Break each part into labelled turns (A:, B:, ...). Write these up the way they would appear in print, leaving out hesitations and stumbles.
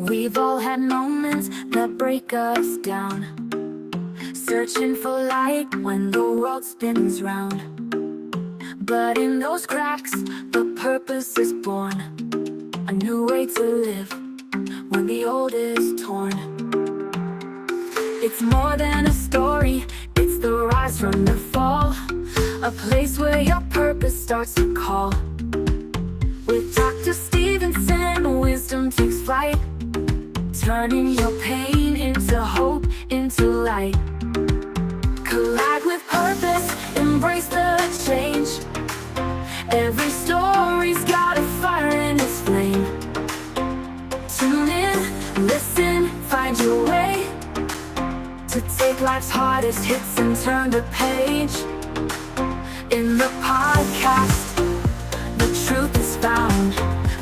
A: We've all had moments that break us down, searching for light when the world spins round. But in those cracks, the purpose is born, a new way to live when the old is torn. It's more than a story, it's the rise from the fall, a place where your purpose starts to call. With Dr. Stephenson, wisdom takes flight, turning your pain into hope, into light. Collide with purpose, embrace the change. Every story's got a fire in its flame. Tune in, listen, find your way to take life's hardest hits and turn the page. In the podcast, the truth is found.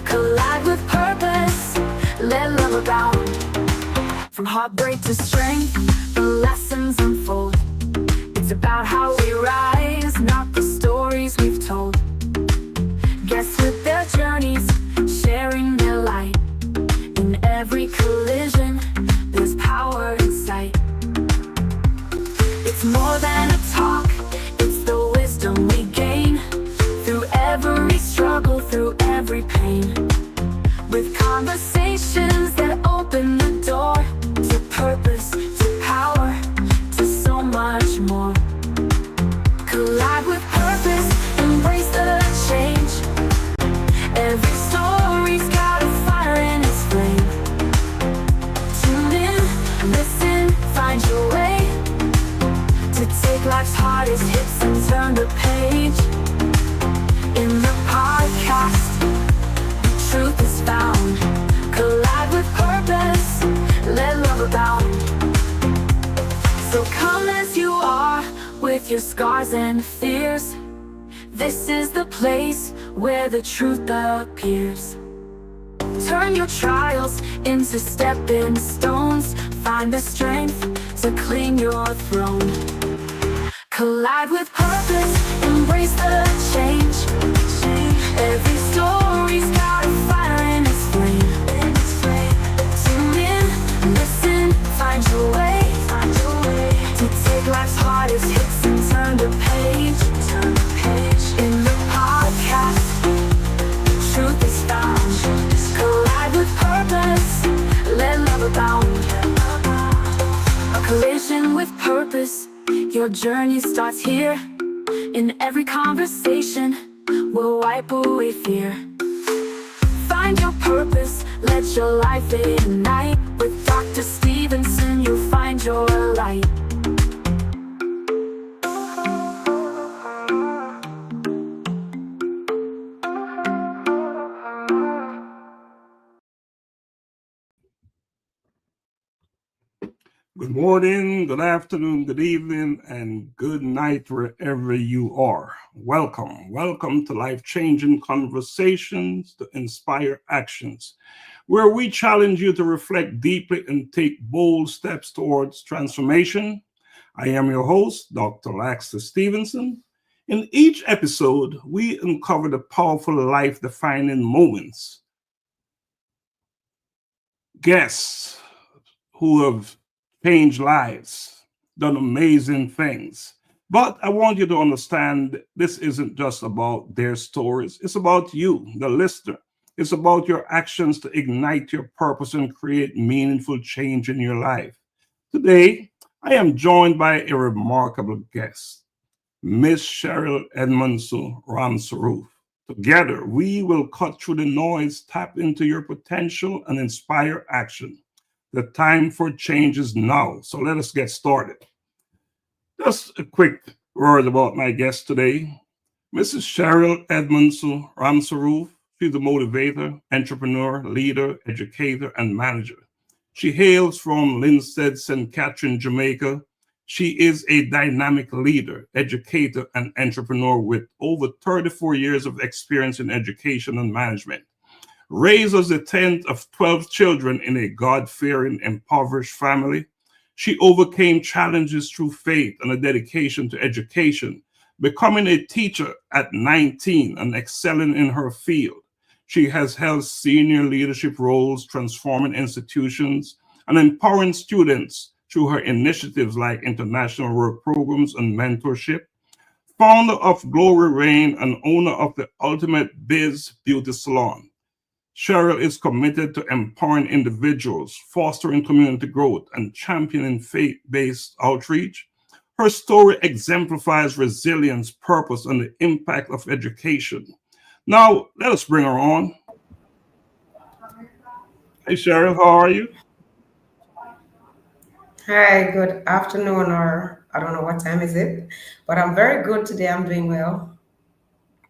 A: Collide with purpose, let love abound. From heartbreak to strength, the lessons unfold. It's about how we rise, not the stories we've told. Guests with their journeys, sharing their light. In every collision, there's power in sight. It's more than a talk, it's the wisdom we gain through every struggle, through every pain. With conversations that open the door to purpose, to power, to so much more. Collide with purpose, embrace the change. Every story's got a fire in its flame. Tune in, listen, find your way to take life's hardest hits and turn the page. In the podcast, the truth is found. Collide with purpose, let love abound. So come as you are, with your scars and fears. This is the place where the truth appears. Turn your trials into stepping stones. Find the strength to claim your throne. Collide with purpose, embrace the change. Every story's got a fire in its flame. Tune in, listen, find your way to take life's hardest hits and turn the page. In the podcast, the truth is found. Collide with purpose, let love abound. A collision with purpose, your journey starts here. In every conversation, we'll wipe away fear. Find your purpose, let your life ignite. With Dr. Stephenson, you'll find your light.
B: Good morning, good afternoon, good evening, and good night wherever you are. Welcome to Life-Changing Conversations to Inspire Actions, where we challenge you to reflect deeply and take bold steps towards transformation. I am your host, Dr. Laxley Stephenson. In each episode, we uncover the powerful life-defining moments. Guests who have changed lives, done amazing things. But I want you to understand this isn't just about their stories. It's about you, the listener. It's about your actions to ignite your purpose and create meaningful change in your life. Today, I am joined by a remarkable guest, Miss Sherril Edmonson-Ramsaroop. Together, we will cut through the noise, tap into your potential, and inspire action. The time for change is now. So let us get started. Just a quick word about my guest today. Mrs. Sherril Edmonson-Ramsaroop. She's a motivator, entrepreneur, leader, educator, and manager. She hails from Linstead, St. Catherine, Jamaica. She is a dynamic leader, educator, and entrepreneur with over 34 years of experience in education and management. Raised as the 10th of 12 children in a God-fearing, impoverished family, she overcame challenges through faith and a dedication to education, becoming a teacher at 19 and excelling in her field. She has held senior leadership roles, transforming institutions and empowering students through her initiatives like international work programs and mentorship. Founder of Glory Rain and owner of the Ultimate Biz Beauty Salon, Sherril is committed to empowering individuals, fostering community growth, and championing faith based outreach. Her story exemplifies resilience, purpose, and the impact of education. Now, let us bring her on. Hey, Sherril, how are you?
C: Hi, good afternoon, or I don't know what time is it, but I'm very good today. I'm doing well.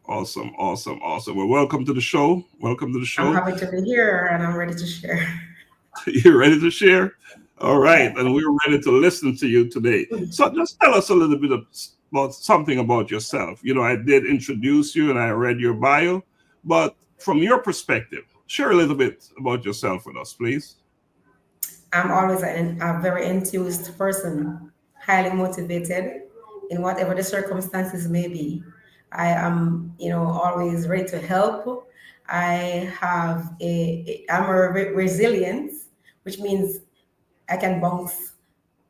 B: Awesome, awesome, awesome. Well, welcome to the show. Welcome to the
C: I'm
B: show.
C: happy to be here and I'm ready to share.
B: You're ready to share? All right,
C: Yeah.
B: and we're ready to listen to you today. So just tell us a little bit about something about yourself. I did introduce you and I read your bio, but from your perspective, share a little bit about yourself with us, please.
C: I'm always a very enthused person, highly motivated in whatever the circumstances may be. I am, always ready to help. I'm a resilience, which means I can bounce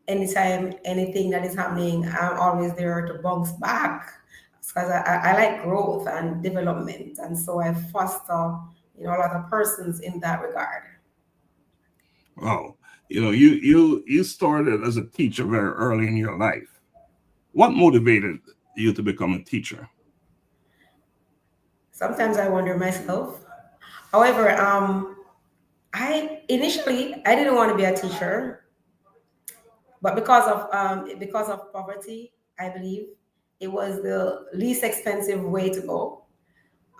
C: anytime anything that is happening. I'm always there to bounce back because I like growth and development, and so I foster a lot of persons in that regard.
B: Wow. You started as a teacher very early in your life. What motivated you to become a teacher?
C: Sometimes I wonder myself. However, I didn't want to be a teacher, but because of poverty, I believe it was the least expensive way to go.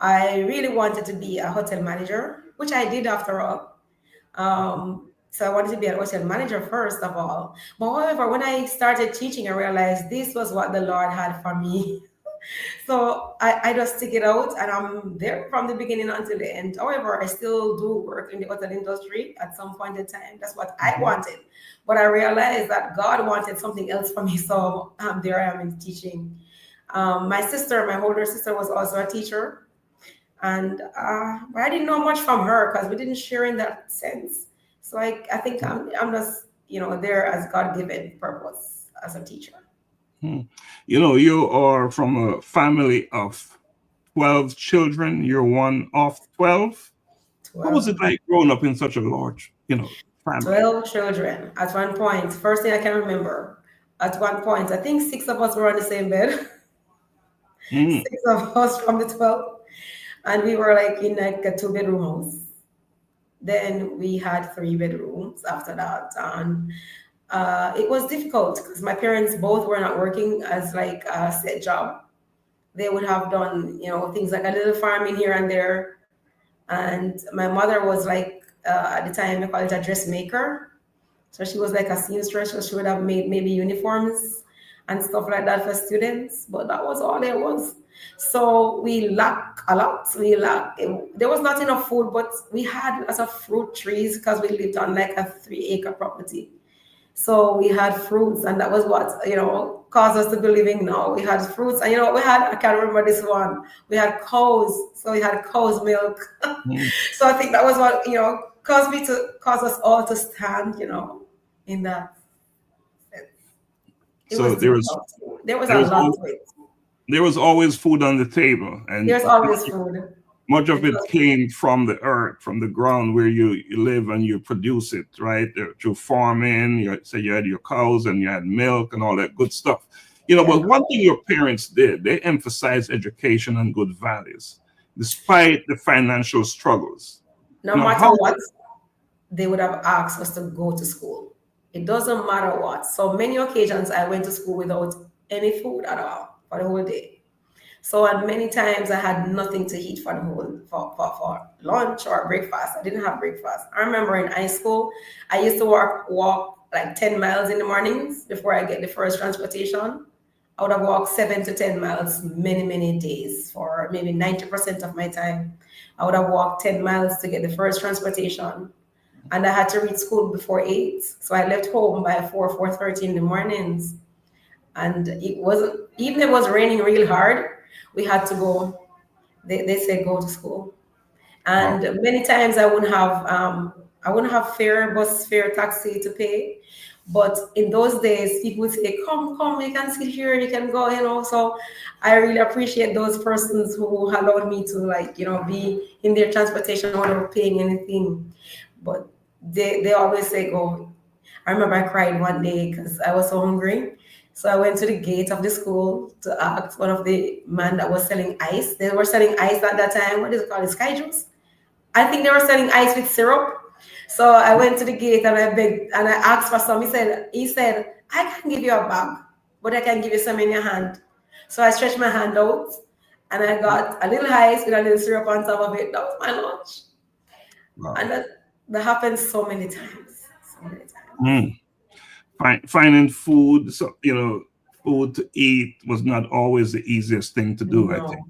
C: I really wanted to be a hotel manager, which I did after all. So I wanted to be a hotel manager first of all. But however, when I started teaching, I realized this was what the Lord had for me. So I just stick it out and I'm there from the beginning until the end. However, I still do work in the hotel industry at some point in time. That's what I
B: Mhm.
C: wanted. But I realized that God wanted something else for me. So there I am in teaching. My older sister was also a teacher. And I didn't know much from her because we didn't share in that sense. So I think I'm just, there as God given purpose as a teacher.
B: Hmm. You are from a family of 12 children. You're one of 12. How was it
C: 12.
B: like growing up in such a large, family?
C: 12 children at one point. First thing I can remember, at one point, I think six of us were on the same bed,
B: Mm.
C: six of us from the 12. And we were like in like a two-bedroom house. Then we had three bedrooms after that. And it was difficult because my parents both were not working as like a set job. They would have done, things like a little farming here and there. And my mother was like, at the time, they call it a dressmaker. So she was like a seamstress, so she would have made maybe uniforms and stuff like that for students, but that was all there was. So we lack a lot. There was not enough food, but we had lots of fruit trees because we lived on like a 3 acre property. So we had fruits, and that was what caused us to be living now. We had fruits, and we had, I can't remember this one. We had cows, so we had cow's milk.
B: Mm.
C: So I think that was what caused us all to stand, in that sense. It
B: So
C: was
B: there was
C: difficult. There was
B: there
C: a
B: was
C: lot
B: al-
C: to it.
B: there was always food on the table, and
C: There's always food.
B: much of
C: It
B: it
C: was,
B: came from the earth, from the ground where you live and you produce it, right? Through farming, you had your cows and you had milk and all that good stuff.
C: yeah.
B: But one thing your parents did, they emphasized education and good values, despite the financial struggles.
C: No matter
B: How
C: what, they would have asked us to go to school. It doesn't matter what. So many occasions I went to school without any food at all for the whole day. So and many times I had nothing to eat for the whole for lunch or breakfast. I didn't have breakfast. I remember in high school, I used to walk like 10 miles in the mornings before I get the first transportation. I would have walked 7 to 10 miles many, many days for maybe 90% of my time. I would have walked 10 miles to get the first transportation. And I had to reach school before 8. So I left home by 4:30 in the mornings. And it wasn't, even if it was raining real hard, we had to go. They said go to school.
B: Wow.
C: And many times I wouldn't have fare, bus fare, taxi to pay. But in those days, people would say, "Come, come, you can sit here, you can go," you know. So I really appreciate those persons who allowed me to, like, be in their transportation without paying anything. But they always say, "Go." I remember I cried one day because I was so hungry. So I went to the gate of the school to ask one of the man that was selling ice. They were selling ice at that time. What is it called? Sky juice. I think they were selling ice with syrup. So I went to the gate and I begged and I asked for some. He said, "I can give you a bag, but I can give you some in your hand." So I stretched my hand out and I got a little ice with a little syrup on top of it. That was my lunch.
B: Wow.
C: And that happens so many times. So many times.
B: Mm. Finding food, so food to eat was not always the easiest thing to do, I think.
C: No.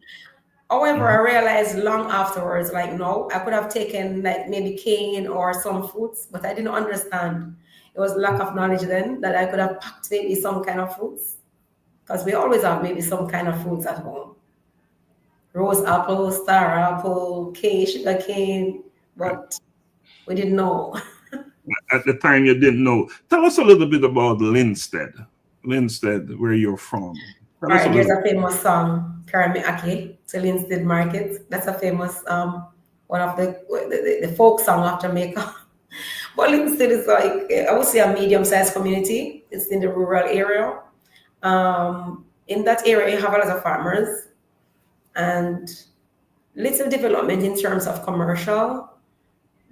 C: However,
B: Mhm.
C: I realized long afterwards, like, no, I could have taken like maybe cane or some fruits, but I didn't understand. It was lack of knowledge then that I could have packed maybe some kind of fruits because we always have maybe some kind of fruits at home. Rose apple, star apple, cane, sugar cane,
B: Right.
C: but we didn't know.
B: At the time, you didn't know. Tell us a little bit about Linstead. Linstead, where you're from. Tell
C: All
B: us a
C: right, there's
B: little.
C: a famous song, Karami Ake, to Linstead Market. That's a famous one of the folk song of Jamaica. But Linstead is like, I would say, a medium-sized community. It's in the rural area. In that area, you have a lot of farmers and little development in terms of commercial,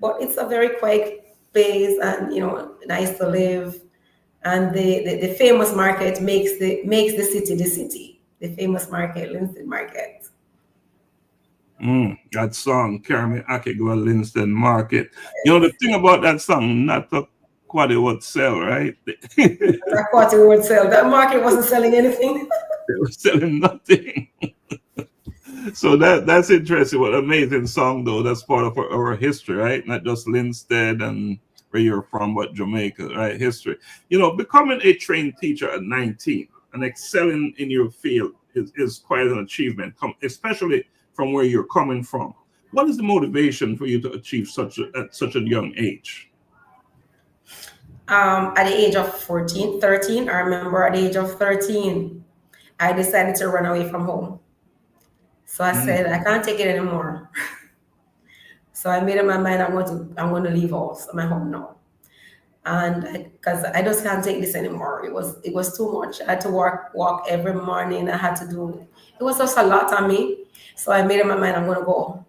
C: but it's a very quiet place and nice to live. And the famous market makes the city the city. The famous market, Linstead Market.
B: That song, Carry Me Akigwa Linstead Market. The thing about that song, not a quite what sell, right? They
C: That quarter would sell. That market wasn't selling anything.
B: were selling nothing. So that's interesting. What an amazing song, though. That's part of our history, right? Not just Linstead and where you're from, but Jamaica, right? History. Becoming a trained teacher at 19 and excelling in your field is quite an achievement, especially from where you're coming from. What is the motivation for you to achieve at such a young age?
C: At the age of 14, 13, I remember at the age of 13, I decided to run away from home. So I
B: Mm,
C: said, I can't take it anymore. So I made up my mind I'm going to leave my home now. And because I just can't take this anymore. It was too much. I had to walk every morning. I had to do it was just a lot on me. So I made up my mind I'm going to go.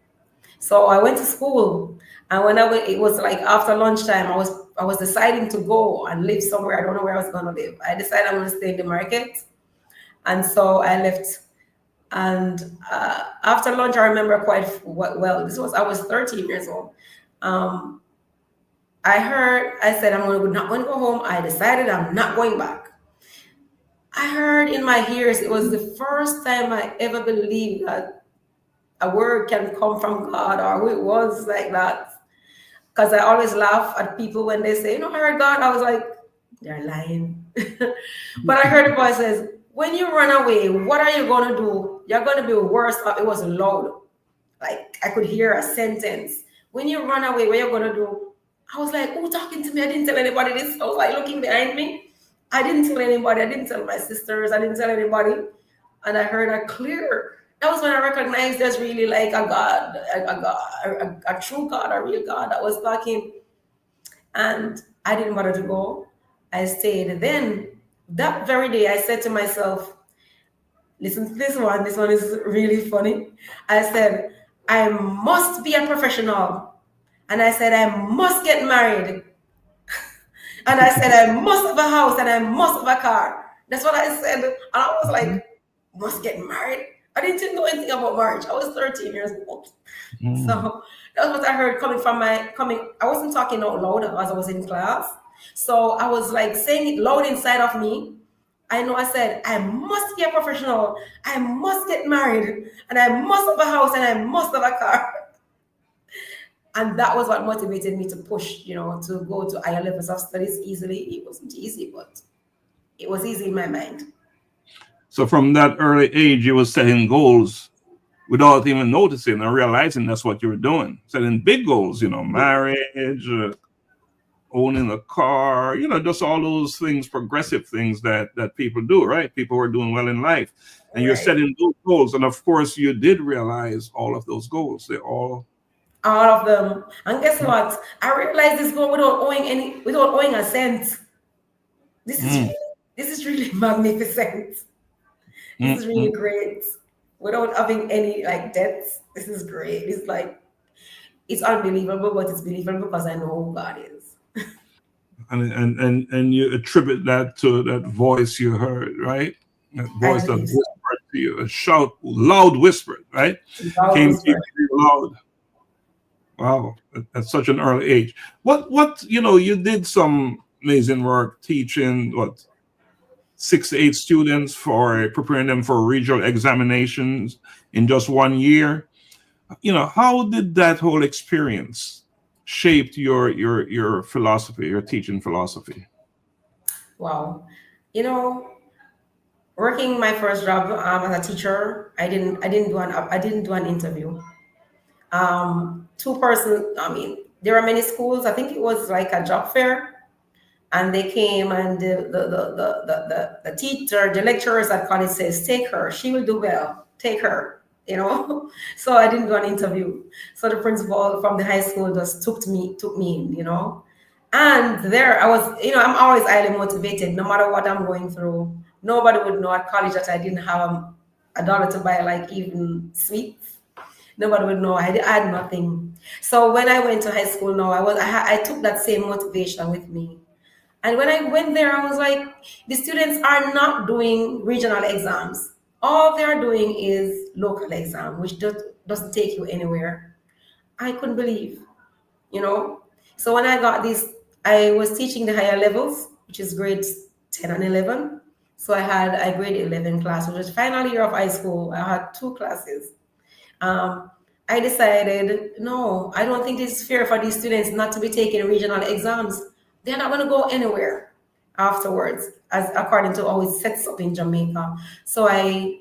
C: So I went to school, and when I went, it was like after lunchtime. I was deciding to go and live somewhere. I don't know where I was going to live. I decided I'm going to stay in the market, and so I left. And after lunch, I remember quite well. I was 13 years old. Um, I said not going to go home. I decided I'm not going back. I heard in my ears. It was the first time I ever believed that a word can come from God, or it was like that. Because I always laugh at people when they say, I heard God. I was like, they're lying. But I heard the voice says, when you run away, what are you going to do? You're going to be worse off. It was loud. Like I could hear a sentence. When you run away, what are you going to do? I was like, who talking to me? I didn't tell anybody this. I was like looking behind me. I didn't tell anybody. I didn't tell my sisters. I didn't tell anybody. And I heard a clear. That was when I recognized there's really like a God, a God, a true God, a real God that was talking. And I didn't want to go. I stayed. Then that very day, I said to myself, listen to this one. This one is really funny. I said, I must be a professional. And I said, I must get married. And I said, I must have a house and I must have a car. That's what I said. And I was like, must get married. I didn't know anything about marriage. I was 13 years old.
B: mm.
C: So that was what I heard I wasn't talking out loud as I was in class. So I was like saying it loud inside of me. I know I said, I must be a professional. I must get married. And I must have a house and I must have a car. And that was what motivated me to push, to go to higher levels of studies easily. It wasn't easy, but it was easy in my mind.
B: So from that early age, you were setting goals without even noticing and realizing that's what you were doing. Setting big goals, marriage, owning a car, just all those things, progressive things that people do, right? People who are doing well in life. And you're
C: Right.
B: setting those goals. And of course, you did realize all of those goals. They all.
C: All of them. And guess what? I realized this goal without owing a cent. This is
B: Mm,
C: really, this is really magnificent. This
B: mm,
C: is
B: mm.
C: really great. Without having any like debts. This is great. It's like it's unbelievable, but it's believable because I know who God is.
B: And you attribute that to that voice you heard, right? That
C: I
B: voice that
C: believe so.
B: whispered to you, a shout, loud whisper, right?
C: God
B: Came to you
C: whisper.
B: loud. Wow, at such an early age. What you did some amazing work teaching 6 to 8 students for preparing them for regional examinations in just one year. How did that whole experience shaped your philosophy, your teaching philosophy?
C: Wow. You know, working my first job as a teacher, I didn't do an interview. Two person. I mean, there are many schools. I think it was like a job fair, and they came and the teacher, the lecturers at college says, take her, she will do well, take her, So I didn't do an interview. So the principal from the high school just took me in. And there I was, I'm always highly motivated no matter what I'm going through. Nobody would know at college that I didn't have a dollar to buy like even sweets. Nobody would know. I had nothing. So when I went to high school now, I took that same motivation with me. And when I went there, I was like, the students are not doing regional exams. All they're doing is local exam, which doesn't take you anywhere. I couldn't believe, you know. So when I got this, I was teaching the higher levels, which is grades 10 and 11. So I had a grade 11 class, which was final year of high school. I had two classes. Um, I decided, no, I don't think it's fair for these students not to be taking regional exams. They're not going to go anywhere afterwards, as according to how it sets up in Jamaica. So I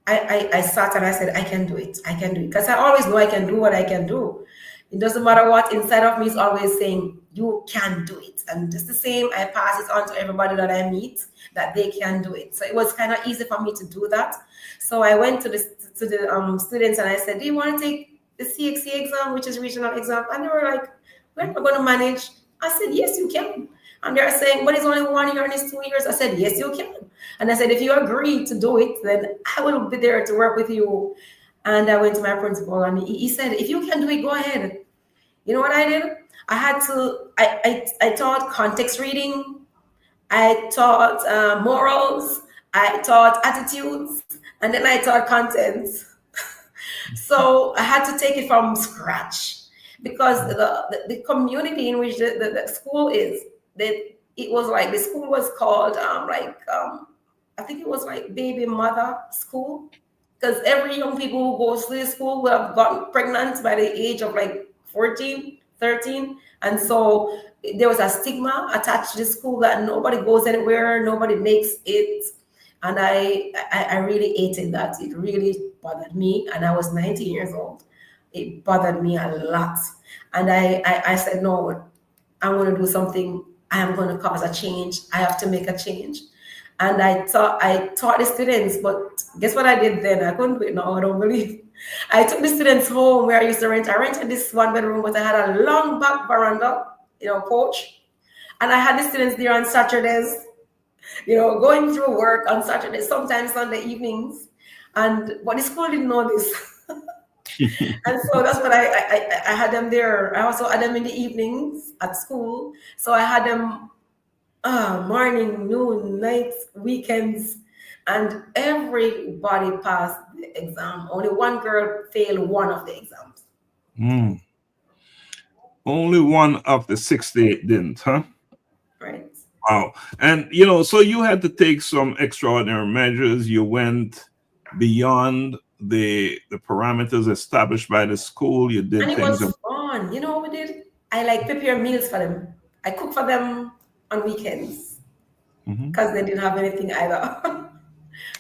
C: sat and I said, I can do it. I can do it. Because I always know I can do what I can do. It doesn't matter what inside of me is always saying, you can do it. And just the same, I pass it on to everybody that I meet that they can do it. So it was kind of easy for me to do that. So I went to the students and I said, do you want to take the CXC exam, which is regional exam? And they were like, we're not going to manage. I said, yes, you can. And they're saying, but it's only 1 year and it's 2 years. I said, yes, you can. And I said, if you agree to do it, then I will be there to work with you. And I went to my principal and he said, if you can do it, go ahead. You know what I did? I taught context reading. I taught morals. I taught attitudes. And then I taught content. So I had to take it from scratch because the community in which the school is, that it was like the school was called I think it was like baby mother school, because every young people who goes to the school will have gotten pregnant by the age of like 14, 13. And so there was a stigma attached to the school that nobody goes anywhere, nobody makes it. And I really hated that. It really bothered me. And I was 19 years old. It bothered me a lot. And I said, no, I'm going to do something. I am going to cause a change. I have to make a change. And I taught the students, but guess what I did then? I couldn't do it now, I don't believe. I took the students home where I used to rent. I rented this 1 bedroom, but I had a long back veranda, porch. And I had the students there on Saturdays, going through work on Saturdays, sometimes Sunday evenings. But the school didn't know this. And so that's what I had them there. I also had them in the evenings at school. So I had them morning, noon, night, weekends, and everybody passed the exam. Only one girl failed one of the exams.
B: Mm. Only one of the 68 didn't, huh?
C: Right.
B: Wow. And so you had to take some extraordinary measures. You went beyond the parameters established by the school. You
C: And
B: did
C: it
B: things.
C: was fun. You know what we did? I prepare meals for them. I cook for them on weekends
B: Mhm.
C: because they didn't have anything either.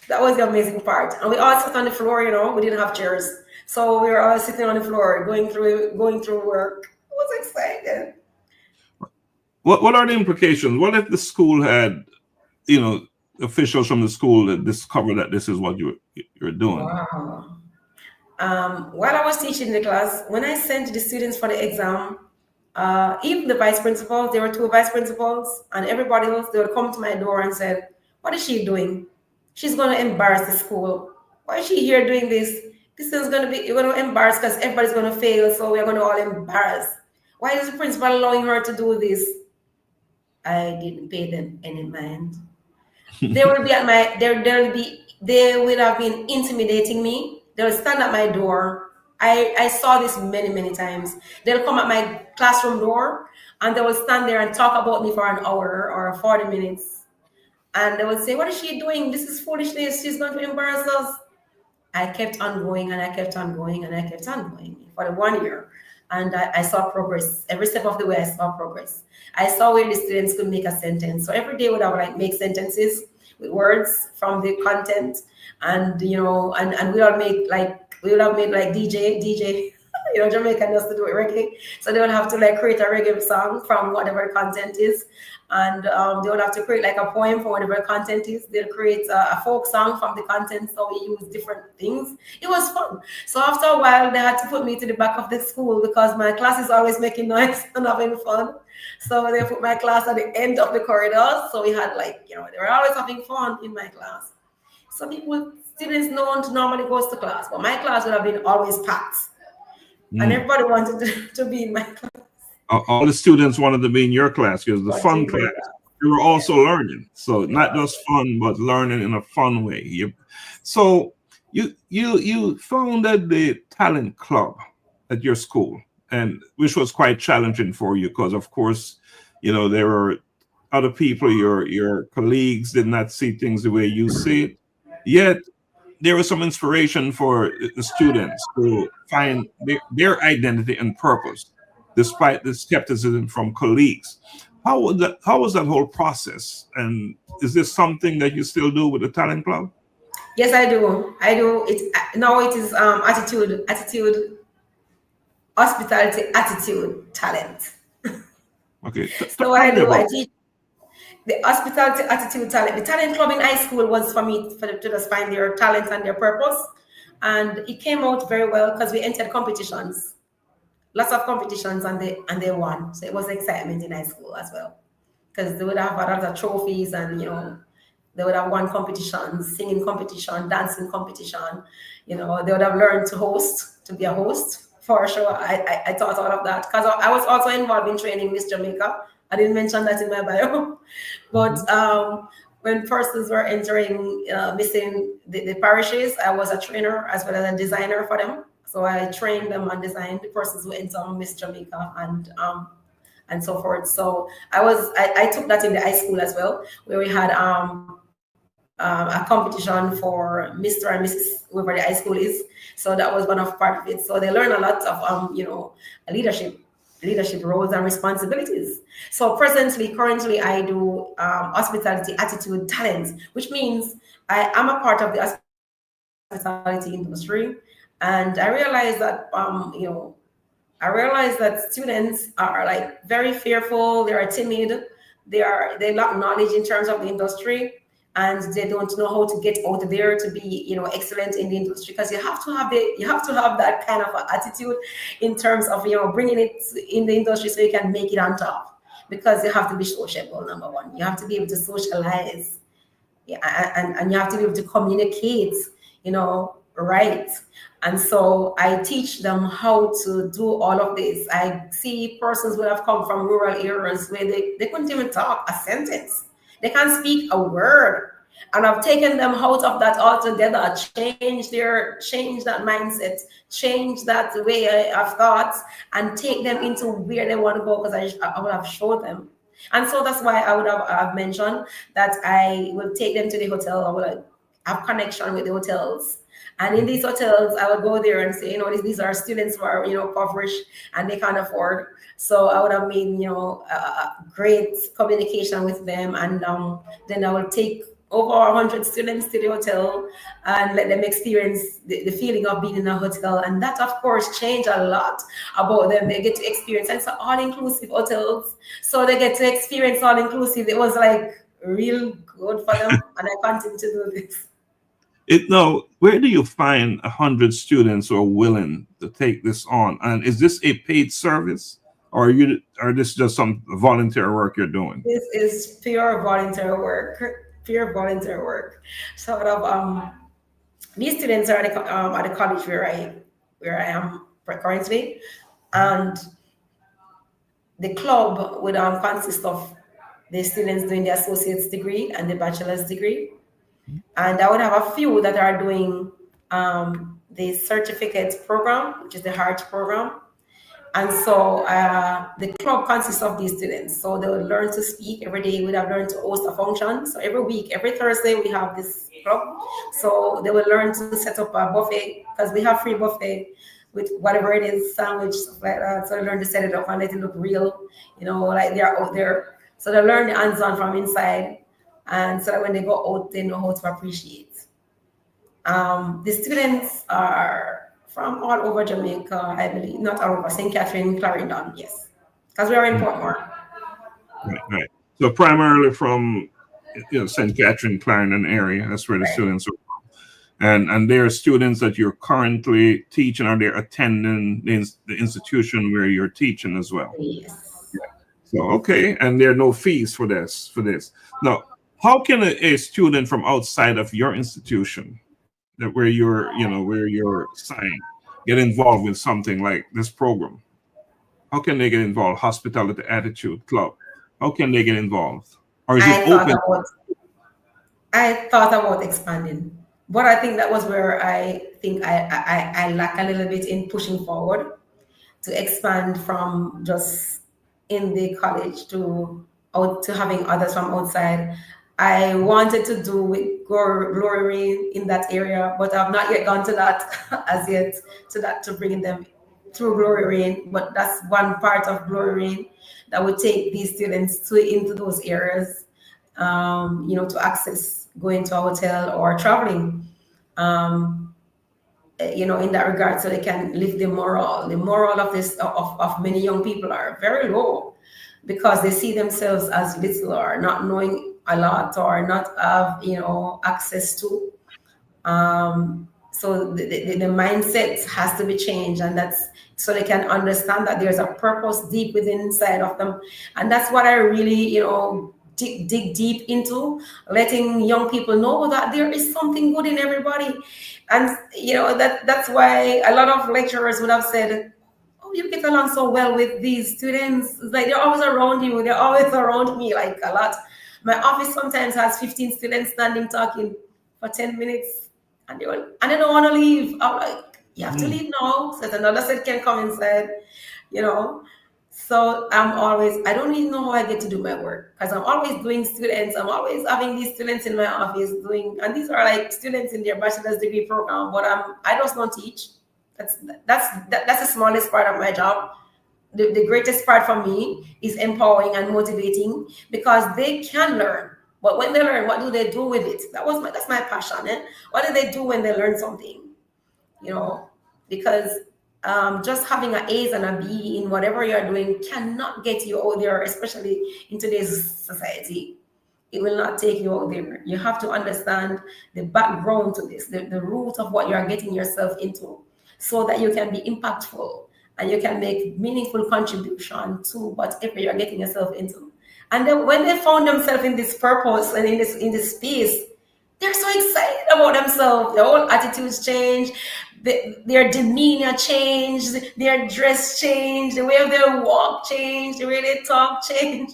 C: That was the amazing part. And we all sat on the floor, we didn't have chairs. So we were all sitting on the floor, going through work. I was excited.
B: What are the implications? What if the school had, you know, officials from the school that discover that this is what you're doing?
C: Wow. While I was teaching the class, when I sent the students for the exam, even the vice principals, there were two vice principals, and everybody else, they would come to my door and said, "What is she doing? She's going to embarrass the school. Why is she here doing this? This is going to be, you're going to embarrass because everybody's going to fail, so we're going to all embarrass. Why is the principal allowing her to do this?" I didn't pay them any mind. They will be at my they'll be they will have been intimidating me. They'll stand at my door. I saw this many, many times. They'll come at my classroom door and they will stand there and talk about me for an hour or 40 minutes. And they will say, "What is she doing? This is foolishness. She's going to embarrass us." I kept on going and I kept on going and I kept on going for the 1 year. And I saw progress. Every step of the way, I saw progress. I saw where the students could make a sentence. So every day would have like make sentences with words from the content. And and we would have made like DJ, Jamaican used to do it reggae. So they would have to like create a reggae song from whatever content is. And they would have to create like a poem for whatever content is. They'll create a folk song from the content, so we use different things. It was fun. So after a while, they had to put me to the back of the school because my class is always making noise and having fun. So they put my class at the end of the corridor. So we had they were always having fun in my class. Some students don't normally goes to class, but my class would have been always packed. And everybody wanted to be in my class.
B: All the students wanted to be in your class because the fun class. You were also learning, so not just fun, but learning in a fun way. So you founded the talent club at your school, and which was quite challenging for you because, of course, there were other people, your colleagues did not see things the way you see it. Yet there was some inspiration for the students to find their identity and purpose, despite the skepticism from colleagues. How was that whole process? And is this something that you still do with the talent club?
C: Yes, I do. I do. It is attitude, hospitality, attitude, talent.
B: Okay.
C: So what I do, I teach the hospitality, attitude, talent. The talent club in high school was for me to just find their talent and their purpose, and it came out very well because we entered competitions, lots of competitions, and they won. So it was excitement in high school as well because they would have a lot of trophies, and they would have won competitions, singing competition, dancing competition. They would have learned to be a host. For sure, I taught all of that because I was also involved in training Miss Jamaica. I didn't mention that in my bio, but when persons were entering missing the parishes, I was a trainer as well as a designer for them. So I trained them and designed the persons who enter Miss Jamaica and so forth. So I took that in the high school as well, where we had a competition for Mr. and Mrs. whoever the high school is. So that was one of part of it. So they learn a lot of leadership roles and responsibilities. So currently I do hospitality, attitude, talent, which means I am a part of the hospitality industry. And I realized that students are like very fearful, they are timid, they lack knowledge in terms of the industry, and they don't know how to get out there to be excellent in the industry, because you have to have that kind of attitude in terms of bringing it in the industry so you can make it on top, because you have to be sociable. Number one, you have to be able to socialize, and you have to be able to communicate right. And so I teach them how to do all of this. I see persons who have come from rural areas where they couldn't even talk a sentence. They can't speak a word. And I've taken them out of that altogether, change that mindset, change that way of thoughts, and take them into where they want to go, because I would have showed them. And so that's why I would have mentioned that I will take them to the hotel. I would have connection with the hotels. And in these hotels, I would go there and say, these are students who are, impoverished and they can't afford. So I would have made, great communication with them. And then I will take over 100 students to the hotel and let them experience the feeling of being in a hotel. And that, of course, changed a lot about them. They get to experience, and it's all-inclusive hotels. So they get to experience all-inclusive. It was like real good for them. And I continue to do this.
B: Where do you find 100 students who are willing to take this on? And is this a paid service, or this just some volunteer work you're doing?
C: This is pure volunteer work, pure volunteer work. Sort of, these students are at the college where I am currently, and the club would consist of the students doing the associate's degree and the bachelor's degree, and I would have a few that are doing the certificate program, which is the heart program. And so the club consists of these students. So they will learn to speak every day. We have learned to host a function. So every week, every Thursday, we have this club. So they will learn to set up a buffet, because we have free buffet with whatever it is, sandwich, stuff like that. So they learn to set it up and let it look real, like they're out there. So they learn the hands-on from inside. And so that when they go out, they know how to appreciate. The students are from all over Jamaica, I believe, not all over, St. Catherine, Clarendon, yes, because we are in Portmore.
B: Right. So primarily from St. Catherine, Clarendon area. That's where the students are. And there are students that you're currently teaching, or they're attending the institution where you're teaching as well.
C: Yes.
B: So okay, and there are no fees for this. Now, how can a student from outside of your institution, where you're signed, get involved with something like this program? How can they get involved? Hospitality Attitude Club. How can they get involved? Or is it open?
C: I thought about expanding, but I think that was where I think I lack a little bit in pushing forward to expand from just in the college to having others from outside. I wanted to do with Glory Rain in that area, but I've not yet gone to that as yet, to bring them through Glory Rain. But that's one part of Glory Rain that would take these students into those areas, to access going to a hotel or traveling, in that regard, so they can lift the morale. The morale of of many young people are very low because they see themselves as little, or not knowing a lot, or not have access to. So the mindset has to be changed, and that's so they can understand that there's a purpose deep within inside of them. And that's what I really dig deep into, letting young people know that there is something good in everybody. And that's why a lot of lecturers would have said, oh, you get along so well with these students. It's like they're always around you, they're always around me, like a lot. My office sometimes has 15 students standing talking for 10 minutes, and they don't want to leave. I'm like, you have to leave now, so that another set can come inside, So I don't even know how I get to do my work, because I'm always doing students. I'm always having these students in my office and these are like students in their bachelor's degree program, but I just don't teach. That's the smallest part of my job. The greatest part for me is empowering and motivating, because they can learn. But when they learn, what do they do with it? That's my passion. What do they do when they learn something? Because just having an A's and a B in whatever you're doing cannot get you out there, especially in today's society. It will not take you out there. You have to understand the background to this, the root of what you're getting yourself into, so that you can be impactful and you can make meaningful contribution to whatever you're getting yourself into. And then when they found themselves in this purpose and in this space, they're so excited about themselves. Their whole attitudes change, their demeanor change, their dress change, the way they walk change, the way they talk change.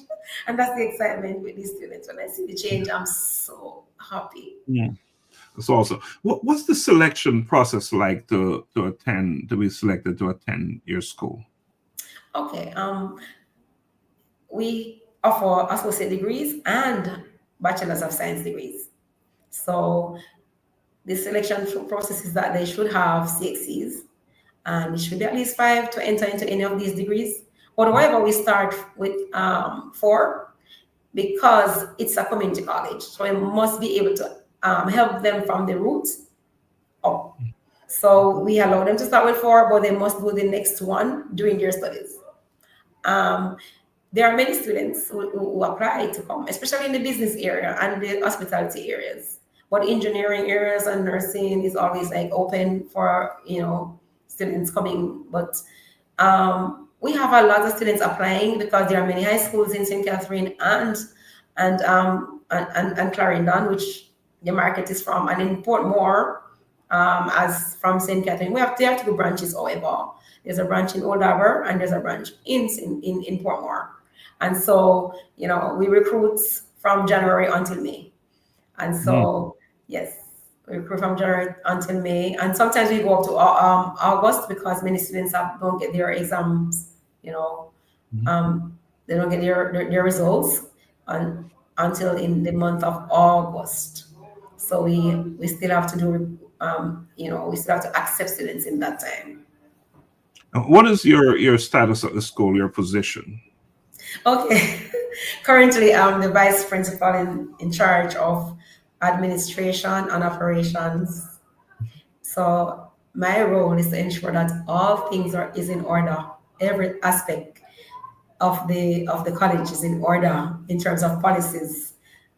C: And that's the excitement with these students. When I see the change, I'm so happy.
B: Yeah. That's awesome. What's the selection process like to be selected to attend your school?
C: Okay. We offer associate degrees and bachelor's of science degrees. So the selection process is that they should have CXCs, and it should be at least 5 to enter into any of these degrees. But however, we start with 4. because it's a community college. So we must be able to help them from the roots up. So we allow them to start with 4, but they must do the next one during their studies. There are many students who apply to come, especially in the business area and the hospitality areas. But engineering areas and nursing is always like open for students coming. But we have a lot of students applying because there are many high schools in St. Catherine and Clarendon, which the market is from, and in Portmore, as from St. Catherine. They have 2 branches, however. There's a branch in Old Harbour and there's a branch in Portmore. And so, we recruit from January until May. And so, yes, we recruit from January until May. And sometimes we go up to August because many students don't get their exams, they don't get their results until in the month of August. So we still have to do, we still have to accept students in that time.
B: What is your status at the school, your position?
C: Okay. Currently, I'm the vice principal in charge of administration and operations. So my role is to ensure that all things is in order. Every aspect of the college is in order in terms of policies.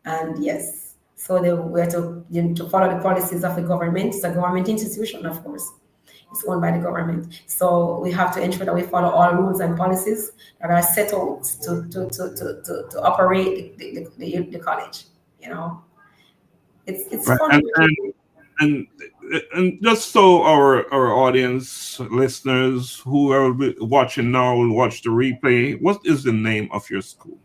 C: And yes, so we have to follow the policies of the government. It's a government institution, of course. It's owned by the government. So we have to ensure that we follow all rules and policies that are set out to operate the college. It's
B: right.
C: fun.
B: And just so our audience, listeners who are watching now will watch the replay, what is the name of your school?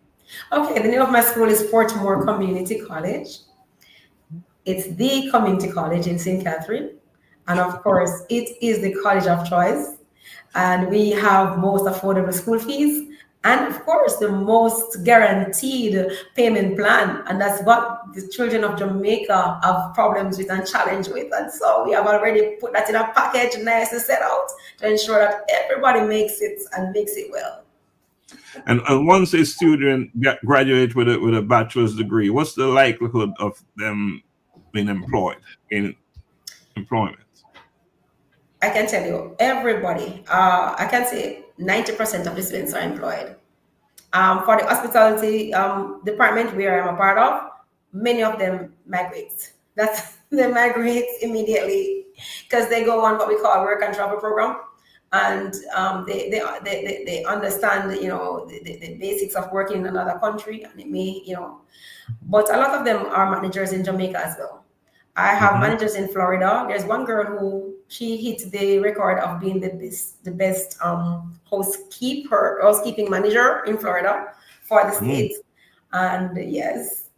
C: Okay, the name of my school is Portmore Community College. It's the community college in St. Catherine. And of course, it is the college of choice. And we have most affordable school fees. And of course, the most guaranteed payment plan. And that's what the children of Jamaica have problems with and challenge with. And so we have already put that in a package, nicely set out to ensure that everybody makes it and makes it well.
B: And once a student graduates with a bachelor's degree, what's the likelihood of them being employed in employment?
C: I can tell you, everybody, I can say 90% of the students are employed. For the hospitality department where I'm a part of, many of them migrate. They migrate immediately because they go on what we call work and travel program. And they understand, the basics of working in another country, and it may, but a lot of them are managers in Jamaica as well. I have managers in Florida. There's one girl who she hit the record of being the best housekeeping manager in Florida for the state. And yes,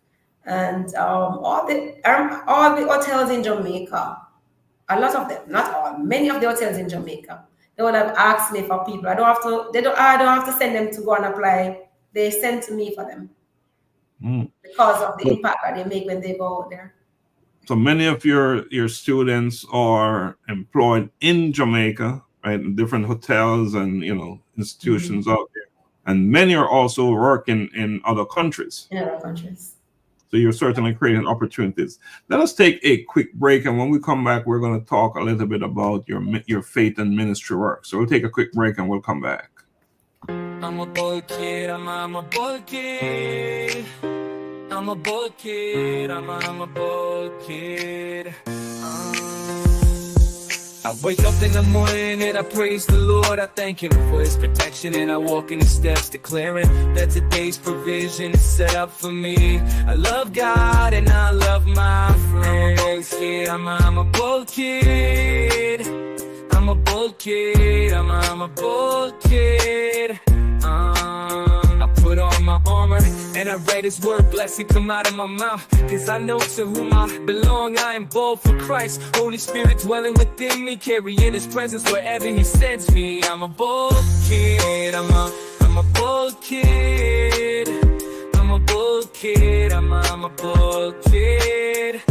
C: and all the hotels in Jamaica, a lot of them, not all, many of the hotels in Jamaica, they would have asked me for people. I don't have to send them to go and apply. They send to me for them because of the impact that they make when they go there.
B: So many of your students are employed in Jamaica, right, in different hotels and institutions out there, and many are also working in other countries.
C: In other countries.
B: So you're certainly creating opportunities. Let us take a quick break, and when we come back, we're going to talk a little bit about your faith and ministry work. So we'll take a quick break, and we'll come back.
D: I'm a boy kid. I'm a boy kid. I'm a boy kid, I'm a boy kid. I wake up in the morning and I praise the Lord. I thank Him for His protection, and I walk in His steps, declaring that today's provision is set up for me. I love God and I love my friends. I'm a boy kid. I'm a boy kid. I'm a boy kid. I put on my armor and I read His word, blessing come out of my mouth. Cause I know to whom I belong, I am bold for Christ. Holy Spirit dwelling within me, carrying His presence wherever He sends me. I'm a bold kid, I'm a bold kid. I'm a bold kid, I'm a bold kid.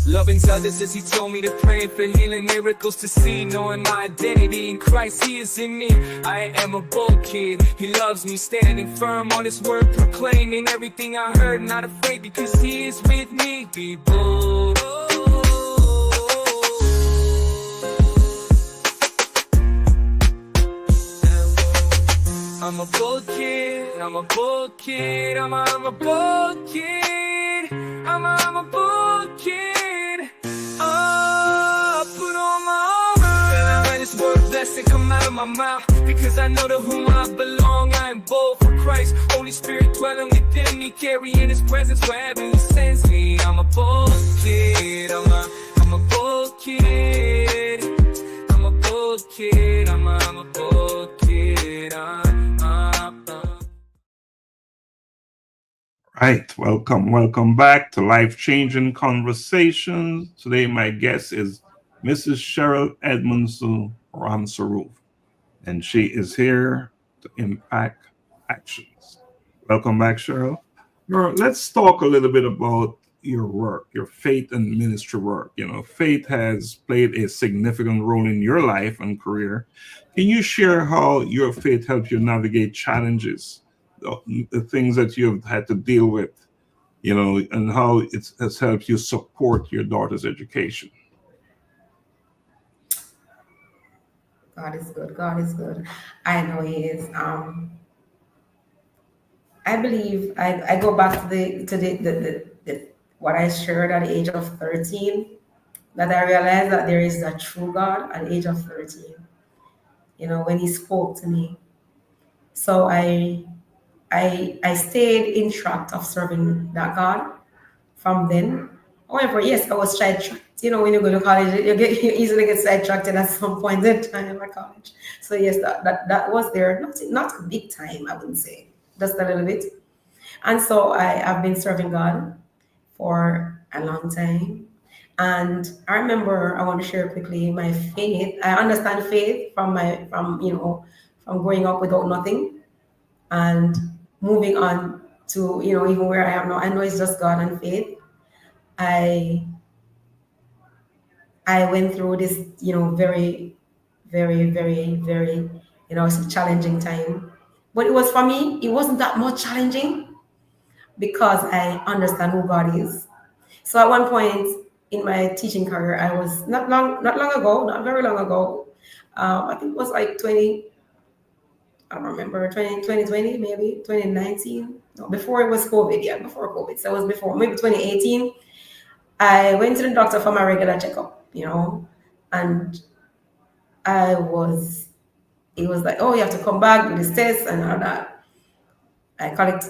D: Look, loving others as he told me to pray for healing, miracles to see, knowing my identity in Christ, he is in me. I am a bold kid, he loves me, standing firm on his word, proclaiming everything I heard, not afraid because he is with me. Be bold. I'm a bold kid, I'm a bold kid, I'm a bold kid, I'm a bold kid. Put on my armor, and I let his word blessing come out of my mouth, because I know to whom I belong. I am bold for Christ, Holy Spirit dwelling within me, carrying his presence wherever he sends me. I'm a bold kid, I'm a bold kid, I'm a bold kid, I'm a bold kid.
B: Right, welcome back to Life-Changing Conversations. Today my guest is Mrs. Sherril Edmonson-Ramsaroop, and she is here to impact actions. Welcome back, Sherril. Let's talk a little bit about your work, your faith and ministry work. You know, faith has played a significant role in your life and career. Can you share how your faith helped you navigate challenges, the things that you've had to deal with, you know, and how it has helped you support your daughter's education?
C: God is good. God is good. I know He is. I believe I go back to the what I shared at the age of 13, that I realized that there is a true God at the age of 13. You know, when He spoke to me. So I stayed in track of serving that God from then. However, yes, I was sidetracked. You know, when you go to college, you easily get sidetracked at some point in time at college. So yes, that was there. Not a big time, I wouldn't say, just a little bit. And so I've been serving God for a long time. And I remember, I want to share quickly my faith. I understand faith from growing up without nothing and moving on to, you know, even where I am now. I know it's just God and faith. I went through this, you know, very, very, very, very, you know, it's a challenging time. But it was, for me, it wasn't that much challenging because I understand who God is. So at one point in my teaching career, I was not very long ago. I think it was like 20, I don't remember, 2020, maybe 2019. No, before it was COVID, yeah, before COVID. So it was before, maybe 2018. I went to the doctor for my regular checkup, you know, and it was like, oh, you have to come back, do this test and all that. I got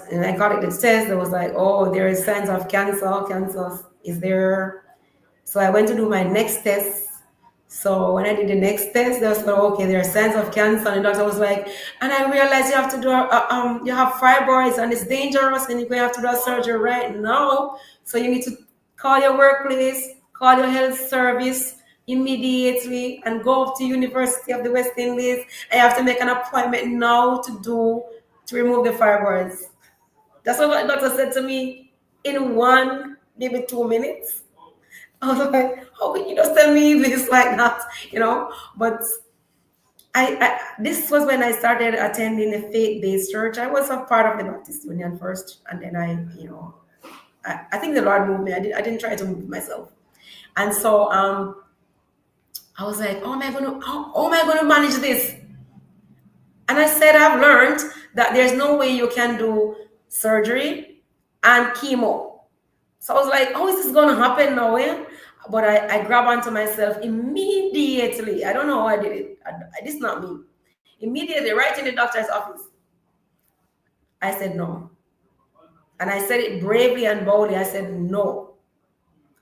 C: this test. It was like, oh, there is signs of cancer. Cancer is there. So I went to do my next test. So when I did the next test, they was like, okay, there are signs of cancer. And the doctor was like, and I realized you have to do, you have fibroids and it's dangerous and you're going to have to do a surgery right now. So you need to call your workplace, call your health service immediately and go up to University of the West Indies. I have to make an appointment now to remove the fibroids. That's what the doctor said to me in maybe 2 minutes. I was like, how can you just tell me this like that, you know? But this was when I started attending a faith-based church. I was a part of the Baptist Union first, and then I think the Lord moved me. I didn't try to move myself, and so I was like, how am I going to manage this? And I said, I've learned that there's no way you can do surgery and chemo. So I was like, how is this going to happen now? Eh? But I grabbed onto myself immediately. I don't know how I did it. This is not me. Immediately, right in the doctor's office, I said no. And I said it bravely and boldly. I said no.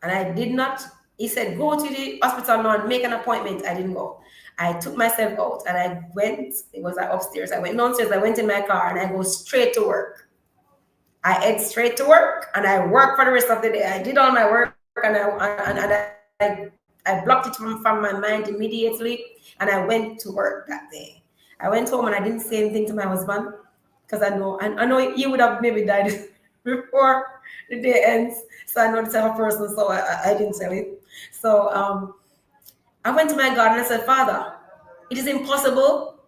C: And I did not. He said, go to the hospital now and make an appointment. I didn't go. I took myself out and I went. It was like upstairs. I went downstairs. I went in my car and I go straight to work. I head straight to work and I worked for the rest of the day. I did all my work and I blocked it from my mind immediately and I went to work that day. I went home and I didn't say anything to my husband because I know he would have maybe died before the day ends. So I know the type of person, so I didn't tell it. So I went to my God and I said, Father, it is impossible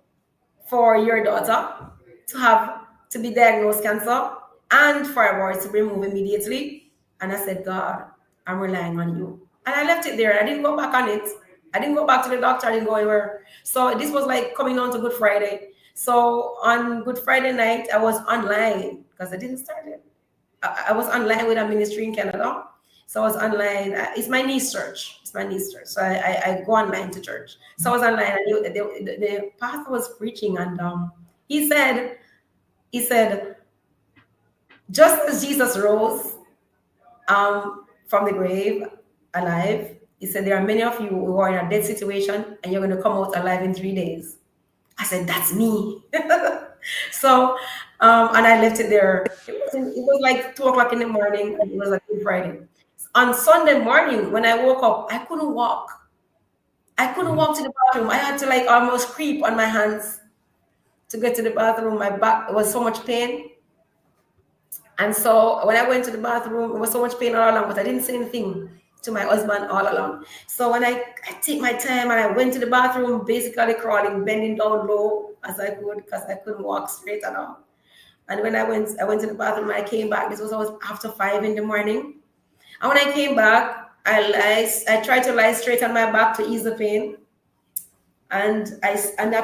C: for your daughter to be diagnosed cancer and for a boy to be removed immediately. And I said, God, I'm relying on you. And I left it there. I didn't go back on it. I didn't go back to the doctor. I didn't go anywhere. So this was like coming on to Good Friday. So on Good Friday night, I was online because I didn't start it. I was online with a ministry in Canada. So I was online. It's my niece church. It's my niece church. So I go online to church. So I was online, and the pastor was preaching, and he said, just as Jesus rose from the grave alive, he said, there are many of you who are in a dead situation, and you're going to come out alive in 3 days. I said, that's me. So, and I left it there. It was like 2 o'clock in the morning, and it was like Good Friday. On Sunday morning, when I woke up, I couldn't walk. I couldn't walk to the bathroom. I had to like almost creep on my hands to get to the bathroom. My back was so much pain. And so when I went to the bathroom, it was so much pain all along, but I didn't say anything to my husband all along. So when I take my time and I went to the bathroom, basically crawling, bending down low as I could because I couldn't walk straight at all. And when I went to the bathroom, I came back. This was always after 5 in the morning. And when I came back, I tried to lie straight on my back to ease the pain. And I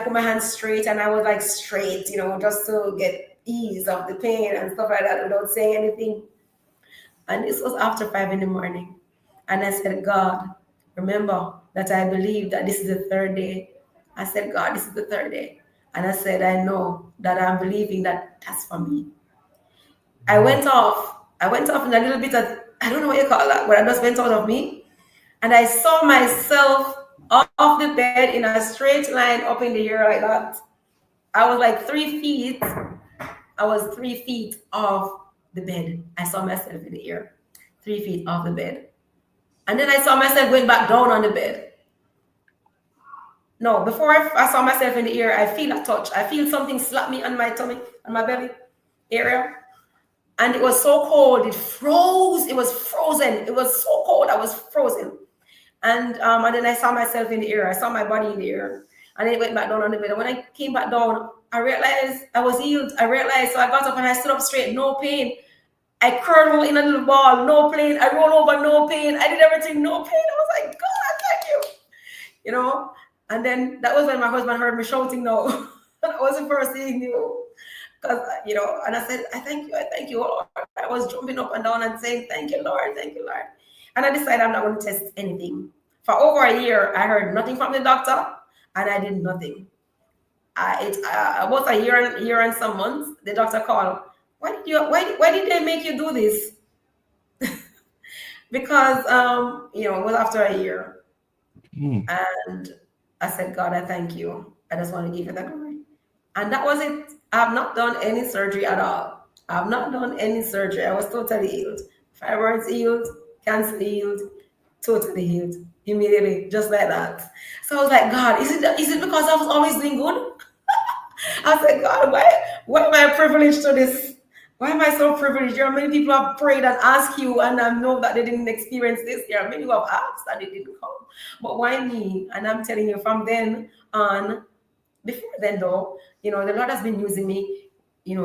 C: put my hands straight, and I was like straight, just to get ease of the pain and stuff like that without saying anything. And this was after 5 in the morning. And I said, God, remember that I believe that this is the third day. I said, God, this is the third day. And I said, I know that I'm believing that that's for me. I went off in a little bit of, I don't know what you call that, but I just went out of me. And I saw myself off the bed in a straight line up in the air like that. I was like 3 feet. I was 3 feet off the bed. I saw myself in the air, 3 feet off the bed. And then I saw myself going back down on the bed. No, before I saw myself in the air, I feel a touch. I feel something slap me on my tummy, on my belly area. And it was so cold. It froze. It was frozen. It was so cold. I was frozen. And then I saw myself in the air. I saw my body in the air. And then it went back down on the bed. And when I came back down, I realized I was healed. So I got up and I stood up straight, no pain. I curled in a little ball, no pain. I rolled over, no pain. I did everything, no pain. I was like, God, thank you. And then that was when my husband heard me shouting no. That was the first thing he knew. Because, and I said, I thank you, Lord. I was jumping up and down and saying, thank you, Lord, thank you, Lord. And I decided I'm not going to test anything. For over a year, I heard nothing from the doctor, and I did nothing. About a year and some months, the doctor called. Why did they make you do this? Because it was after a year. And I said, God, I thank you. I just want to give you the glory. And that was it. I have not done any surgery at all. I have not done any surgery. I was totally healed. Fibroids healed, cancer healed, totally healed immediately, just like that. So I was like, God, is it because I was always doing good? I said, God, why am I privileged to this? Why am I so privileged? There are many people who have prayed and asked you, and I know that they didn't experience this. There are many who have asked and they didn't come. But why me? And I'm telling you, from then on, before then though, the Lord has been using me,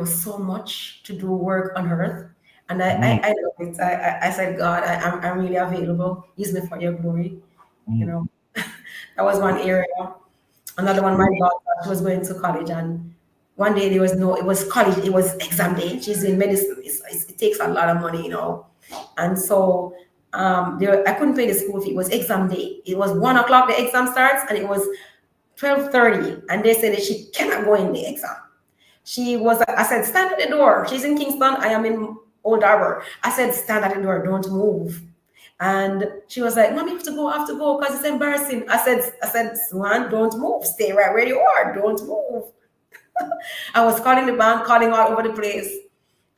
C: so much to do work on earth. And I love it. I said, God, I'm really available. Use me for your glory. That was one area. Another one, my daughter, she was going to college, and one day it was college, it was exam day. She's in medicine. It takes a lot of money, And so I couldn't pay the school fee. It was exam day. It was 1 o'clock, the exam starts, and it was 12:30. And they said that she cannot go in the exam. I said, stand at the door. She's in Kingston. I am in Old Harbor. I said, stand at the door, don't move. And she was like, Mom, you have to go because it's embarrassing. I said, Swan, don't move. Stay right where you are. Don't move. I was calling the bank, calling all over the place.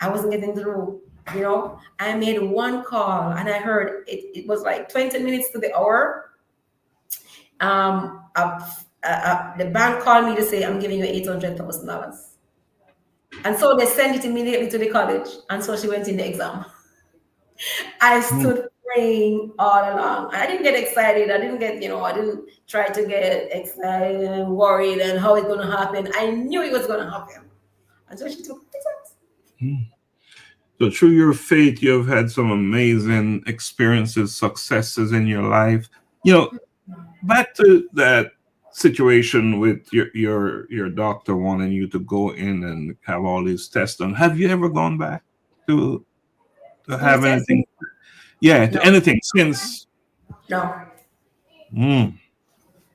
C: I wasn't getting through, I made one call and I heard it was like 20 minutes to the hour. The bank called me to say, I'm giving you $800,000. And so they sent it immediately to the college. And so she went in the exam. I
B: Mm.
C: stood praying all along. I didn't get excited. I didn't get, I didn't try to get excited and worried and how it's going to happen. I knew it was going to happen. And so she took it.
B: Mm. So through your faith, you have had some amazing experiences, successes in your life. You know, back to that situation with your doctor wanting you to go in and have all these tests done. Have you ever gone back to
C: To the
B: have
C: test?
B: anything? Yeah, to
C: No,
B: anything since.
C: no.
B: Mm.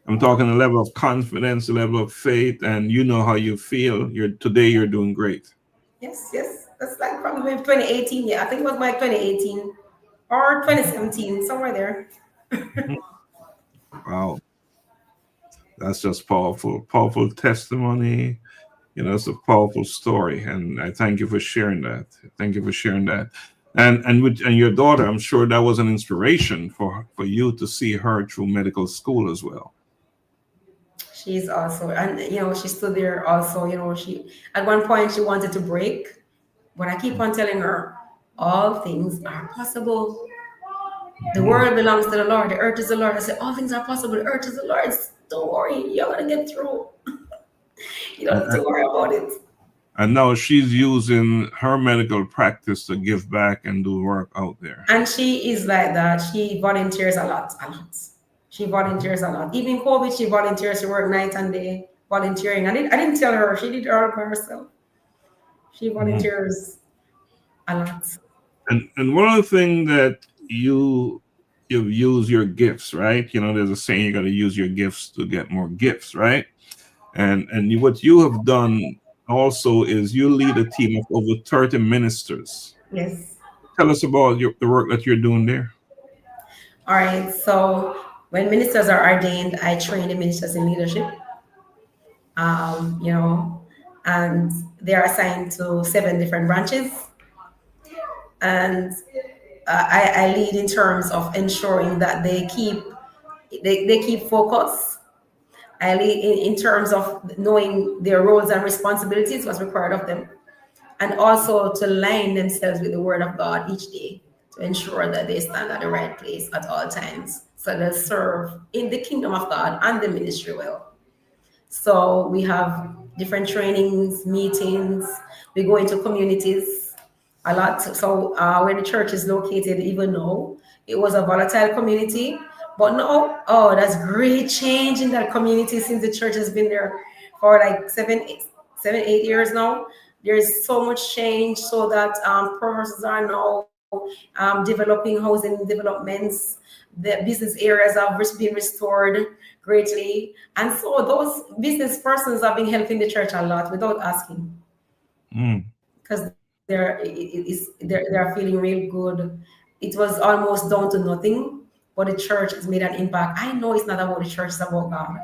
B: I'm talking the level of confidence, the level of faith, and you know how you feel. You're doing great.
C: Yes, yes. That's like probably 2018. Yeah, I think it was my 2018 or 2017, somewhere there.
B: Mhm. Wow, that's just powerful, powerful testimony. It's a powerful story, and I thank you for sharing that. Thank you for sharing that. And your daughter, I'm sure that was an inspiration for you to see her through medical school as well.
C: She's also, and she stood there also. She at one point she wanted to break, but I keep on telling her, all things are possible. The
B: Mhm.
C: world belongs to the Lord. The earth is the Lord. I said, all things are possible. The earth is the Lord's. Don't worry, you're gonna get through. You don't
B: And,
C: have to worry about it.
B: and now she's using her medical practice to give back and do work out there.
C: And she is like that. She volunteers a lot, a lot. She volunteers a lot. Even COVID, she volunteers to work night and day, volunteering. I didn't tell her. She did it all by herself. She
B: Mhm.
C: volunteers a lot.
B: And one of the things that you've used your gifts, right? There's a saying you got to use your gifts to get more gifts, right? What you have done also is you lead a team of over 30 ministers.
C: Yes.
B: Tell us about the work that you're doing there.
C: All right. So when ministers are ordained, I train the ministers in leadership. Um, you know, and they are assigned to 7 different branches. And I lead in terms of ensuring that they keep focus. I lead in terms of knowing their roles and responsibilities, what's required of them, and also to line themselves with the Word of God each day to ensure that they stand at the right place at all times, so they serve in the kingdom of God and the ministry well. So we have different trainings, meetings. We go into communities a lot. So where the church is located, even though it was a volatile community, but now, oh, that's great change in that community since the church has been there for like 8 years now. There's so much change, so that persons are now developing housing developments. The business areas have been restored greatly, and so those business persons have been helping the church a lot without asking,
B: Mm.
C: because they're feeling real good. It was almost down to nothing, but the church has made an impact. I know it's not about the church; it's about God.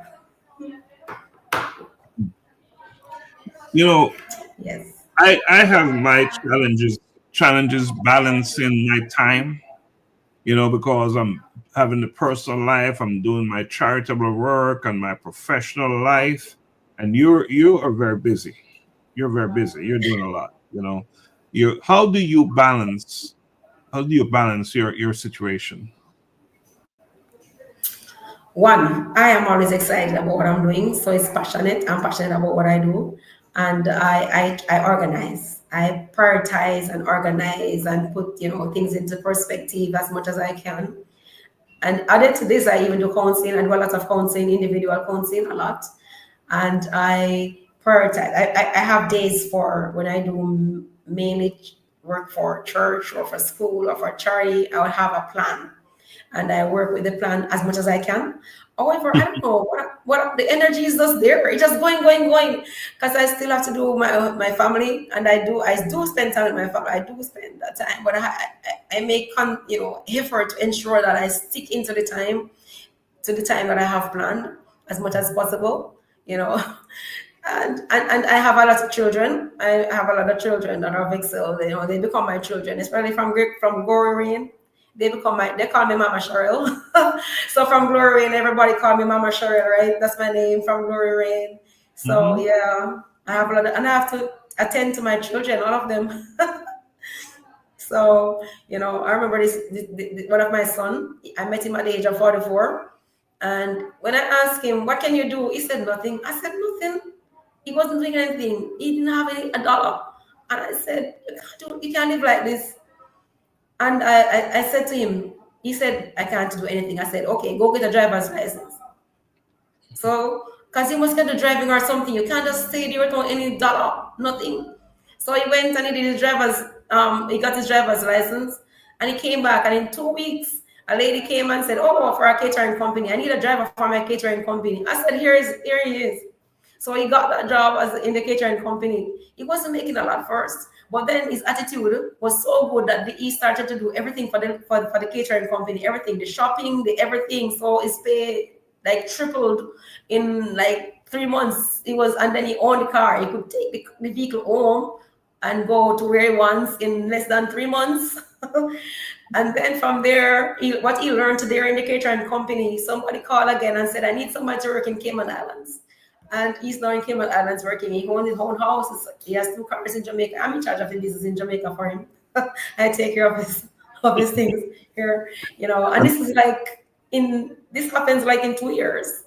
B: You know,
C: Yes.
B: I have my challenges balancing my time, because I'm having the personal life, I'm doing my charitable work and my professional life, and you are very busy. You're very busy. You're doing a lot. You how do you balance your situation?
C: One, I am always excited about what I'm doing, so it's passionate. I'm passionate about what I do, and I organize. I prioritize and organize and put things into perspective as much as I can. And added to this, I even do counseling. I do a lot of counseling, individual counseling, a lot. And I prioritize. I have days for when I do mainly work for church or for school or for charity. I will have a plan, and I work with the plan as much as I can. However, I don't know what the energy is just there. It's just going, going, going. Because I still have to do my family, and I do spend time with my family. I do spend that time, but I make effort to ensure that I stick into the time that I have planned as much as possible. You know, and I have a lot of children. I have a lot of children that are excelled. They become my children, especially from Glory Rain. They call me Mama Sherril. So from Glory Rain, everybody call me Mama Sherril, right? That's my name from Glory Rain. So
B: Hmm.
C: yeah, I have a lot of, and I have to attend to my children, all of them. So, I remember one of my son, I met him at the age of 44. And when I asked him, what can you do? He said nothing. I said nothing. He wasn't doing anything. He didn't have a dollar. And I said, you can't live like this. And I said to him, he said, I can't do anything. I said, okay, go get a driver's license. So, because he must get the driving or something. You can't just stay there without any dollar, nothing. So he went and he did he got his driver's license, and he came back, and in 2 weeks, a lady came and said, oh, for our catering company, I need a driver for my catering company. I said, here he is. So he got that job in the catering company. He wasn't making a lot first, but then his attitude was so good that he started to do everything for the catering company, everything, the shopping, the everything. So his pay like tripled in like 3 months. And then he owned a car. He could take the vehicle home and go to where he wants in less than 3 months. And then from there, what he learned there in the catering company, somebody called again and said, I need somebody to work in Cayman Islands. And he's now in Cayman Islands working. He owns his own house. He has 2 cars in Jamaica. I'm in charge of the business in Jamaica for him. I take care of his things here, and this is this happens like in 2 years.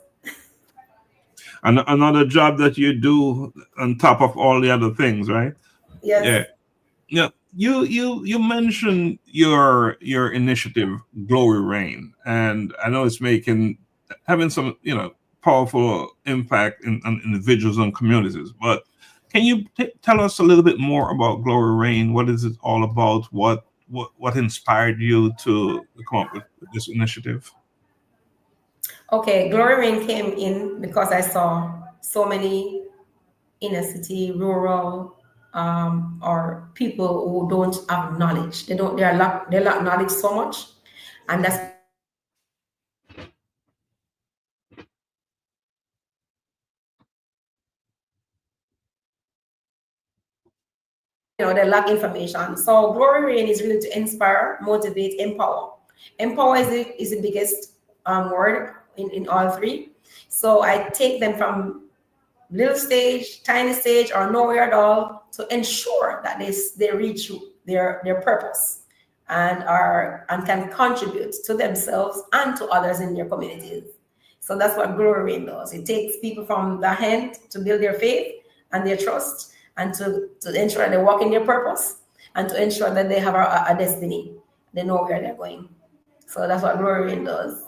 B: And another job that you do on top of all the other things, right?
C: Yes.
B: Yeah. You mentioned your initiative, Glory Rain, and I know it's having some powerful impact on individuals and communities. But can you tell us a little bit more about Glory Rain? What is it all about? What inspired you to come up with this initiative?
C: Okay, Glory Rain came in because I saw so many inner city, rural, or people who don't have knowledge. They lack knowledge so much, and that's they lack information. So Glory Rain is really to inspire, motivate, empower. Empower is the biggest word in all three. So I take them from little stage, tiny stage, or nowhere at all to ensure that they reach their purpose and can contribute to themselves and to others in their communities. So that's what Glory Rain does. It takes people from the hand to build their faith and their trust, and to ensure they walk in their purpose, and to ensure that they have a destiny. They know where they're going. So that's what Glory Rain does.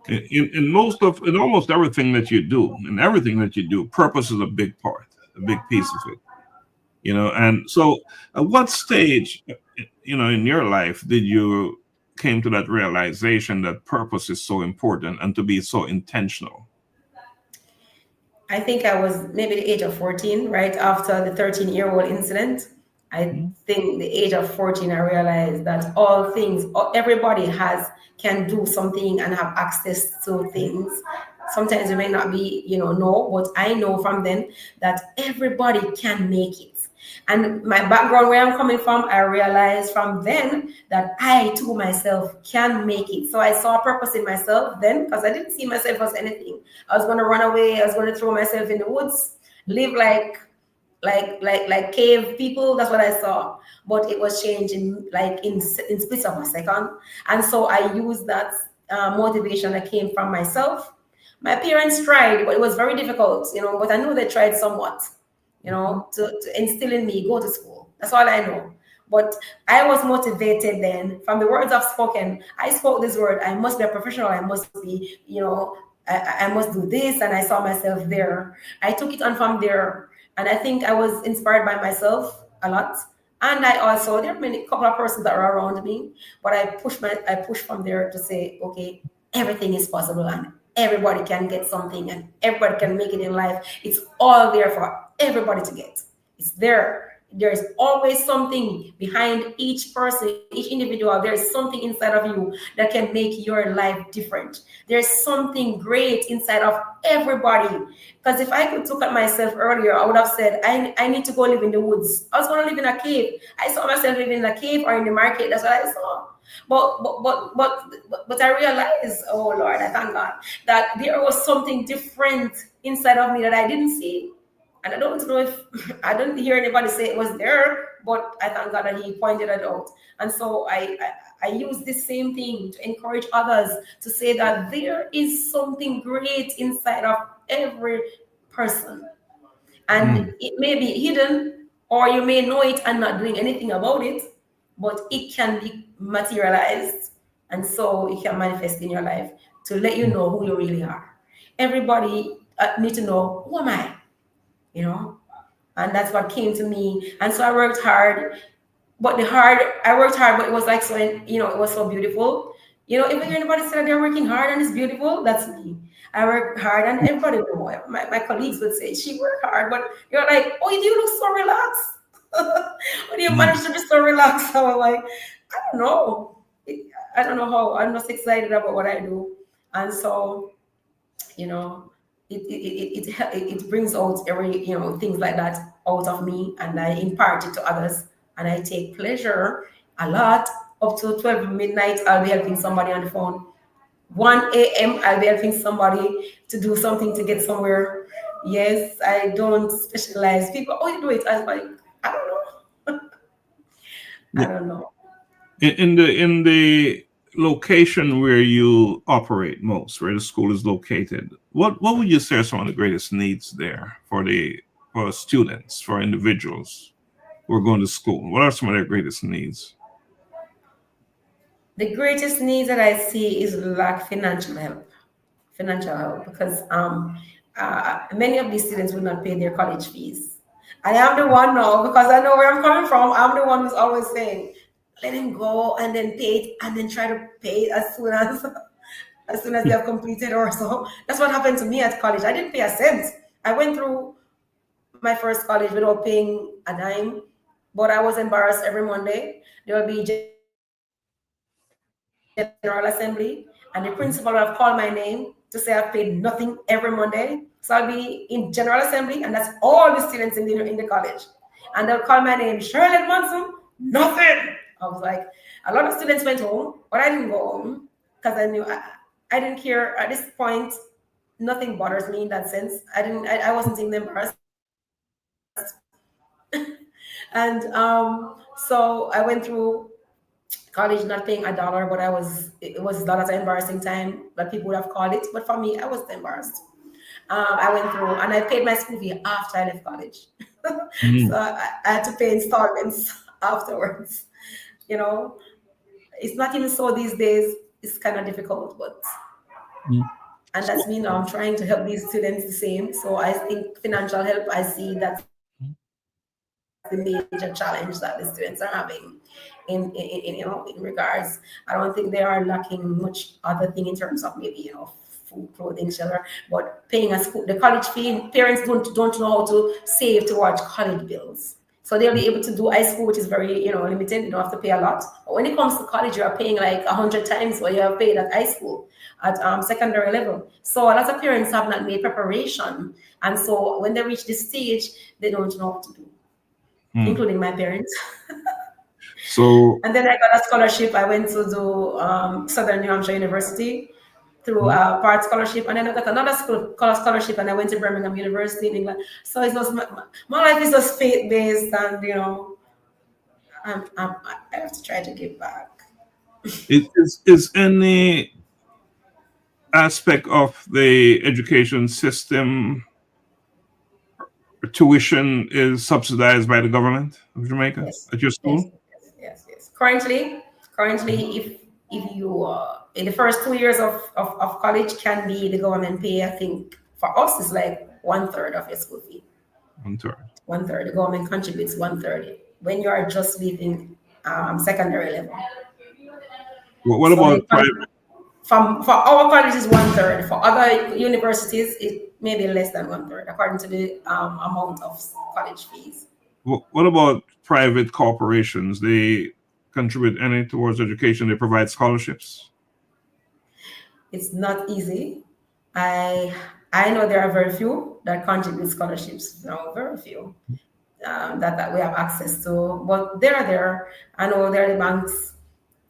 B: In almost everything that you do, purpose is a big part, a big piece of it. And so at what stage, in your life did you came to that realization that purpose is so important and to be so intentional?
C: I think I was maybe the age of 14, right after the 13-year-old incident. I think the age of 14, I realized that everybody can do something and have access to things. Sometimes it may not be, know, but I know from then that everybody can make it. And my background, where I'm coming from, I realized from then that I too myself can make it. So I saw purpose in myself then, because I didn't see myself as anything. I was going to run away. I was going to throw myself in the woods, live like cave people. That's what I saw. But it was changing in splits of a second. And so I used that motivation that came from myself. My parents tried, but it was very difficult, but I knew they tried somewhat, to instill in me, go to school. That's all I know. But I was motivated then from the words I've spoken. I spoke this word, I must be a professional. I must be, I must do this. And I saw myself there. I took it on from there. And I think I was inspired by myself a lot. And there are couple of persons that are around me, but I push from there to say, okay, everything is possible and everybody can get something and everybody can make it in life. It's all there for everybody to get. It's there. There is always something behind each person, each individual. There is something inside of you that can make your life different. There's something great inside of everybody. Because if I could look at myself earlier, I would have said, I need to go live in the woods. I was going to live in a cave. I saw myself living in a cave or in the market. That's what I saw. But I realized, oh Lord, I thank God, that there was something different inside of me that I didn't see. And I don't know if I don't hear anybody say it was there, but I thank God that he pointed it out. And so I use this same thing to encourage others to say that there is something great inside of every person. And it may be hidden, or you may know it and not doing anything about it, but it can be materialized. And so it can manifest in your life to let you know who you really are. Everybody need to know, who am I? You know? And that's what came to me. And so I worked hard, but I worked hard, but it was like so, it was so beautiful. If you hear anybody say that they're working hard and it's beautiful, that's me. I work hard, and everybody know it. My colleagues would say she worked hard, but you're like, oh, you look so relaxed. When you manage to be so relaxed, so I'm like, I don't know. I don't know how. I'm just excited about what I do, and so, it brings out every things like that out of me, and I impart it to others, and I take pleasure a lot. Up to 12 midnight, I'll be helping somebody on the phone. 1 a.m. I'll be helping somebody to do something to get somewhere. Yes, I don't specialize. People, oh, you do it. I was like, I don't know. I don't know.
B: In the location where you operate most, where the school is located, what would you say are some of the greatest needs there for students, for individuals who are going to school? What are some of their greatest needs?
C: The greatest needs that I see is lack financial help. Because many of these students would not pay their college fees. I am the one now, because I know where I'm coming from. I'm the one who's always saying, let him go and then pay it, and then try to pay it as soon as they have completed or so. That's what happened to me at college. I didn't pay a cent. I went through my first college without paying a dime, but I was embarrassed every Monday. There will be General Assembly, and the principal will have called my name to say I've paid nothing every Monday. So I'll be in General Assembly, and that's all the students in the college. And they'll call my name, Sherril Edmonson, nothing. I was like, a lot of students went home, but I didn't go home because I knew I didn't care. At this point, nothing bothers me in that sense. I wasn't even embarrassed. And so I went through college not paying $1, but it was not an embarrassing time that people would have called it. But for me, I wasn't embarrassed. I went through, and I paid my school fee after I left college. So I had to pay installments afterwards. It's not even so these days. It's kind of difficult, but and that's me now. I'm trying to help these students the same. So I think financial help, I see that's the major challenge that the students are having in regards. I don't think they are lacking much other thing in terms of maybe food, clothing, shelter, but paying the college fee. Parents don't know how to save towards college bills. So they'll be able to do high school, which is very, limited. You don't have to pay a lot. But when it comes to college, you're paying like 100 times what you have paid at high school, at secondary level. So a lot of parents have not made preparation. And so when they reach this stage, they don't know what to do, including my parents.
B: So,
C: and then I got a scholarship. I went to do Southern New Hampshire University through a part scholarship, and then I got another scholarship, and I went to Birmingham University in England. So it's just my life is just faith-based, and I have to try to give back.
B: is any aspect of the education system, tuition is subsidized by the government of Jamaica at your school?
C: Yes. Currently, if you in the first 2 years of college can be the government pay. I think for us it's like 1/3 of your school fee.
B: 1/3.
C: 1/3. The government contributes 1/3 when you are just leaving secondary level.
B: What about private?
C: For our college is 1/3. For other universities, it may be less than 1/3 according to the amount of college fees.
B: What about private corporations? They contribute any towards education? They provide scholarships?
C: It's not easy. I know there are very few that contribute scholarships. No, very few that we have access to. But they are there. I know there are the banks.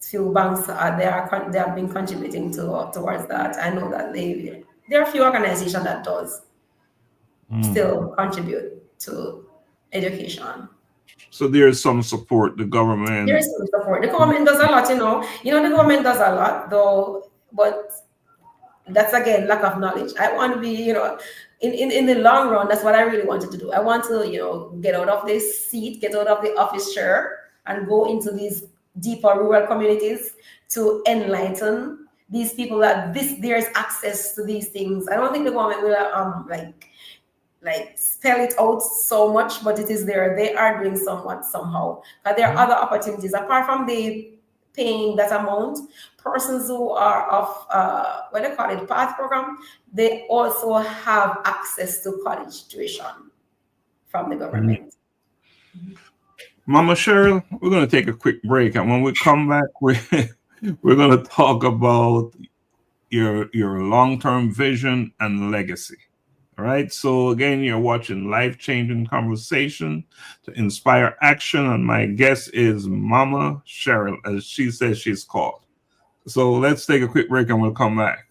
C: Few banks they have been contributing towards that. I know that there are few organizations that does still contribute. to education.
B: So there's some support. The
C: There
B: government.
C: is some support. The government does a lot, you know. The government does a lot, though, but that's again lack of knowledge. I want to be, in the long run, that's what I really wanted to do. I want to, get out of this seat, get out of the office chair, and go into these deeper rural communities to enlighten these people that there's access to these things. I don't think the government will like spell it out so much, but it is there. They are doing somewhat somehow. But there are other opportunities apart from the paying that amount. Persons who are of what they call it, PATH program, they also have access to college tuition from the government.
B: Mama Sherril, we're going to take a quick break, and when we come back, we're going to talk about your long-term vision and legacy. All right. So again, you're watching Life-Changing Conversation to Inspire Action, and my guest is Mama Sherril, as she says she's called. So let's take a quick break, and we'll come back.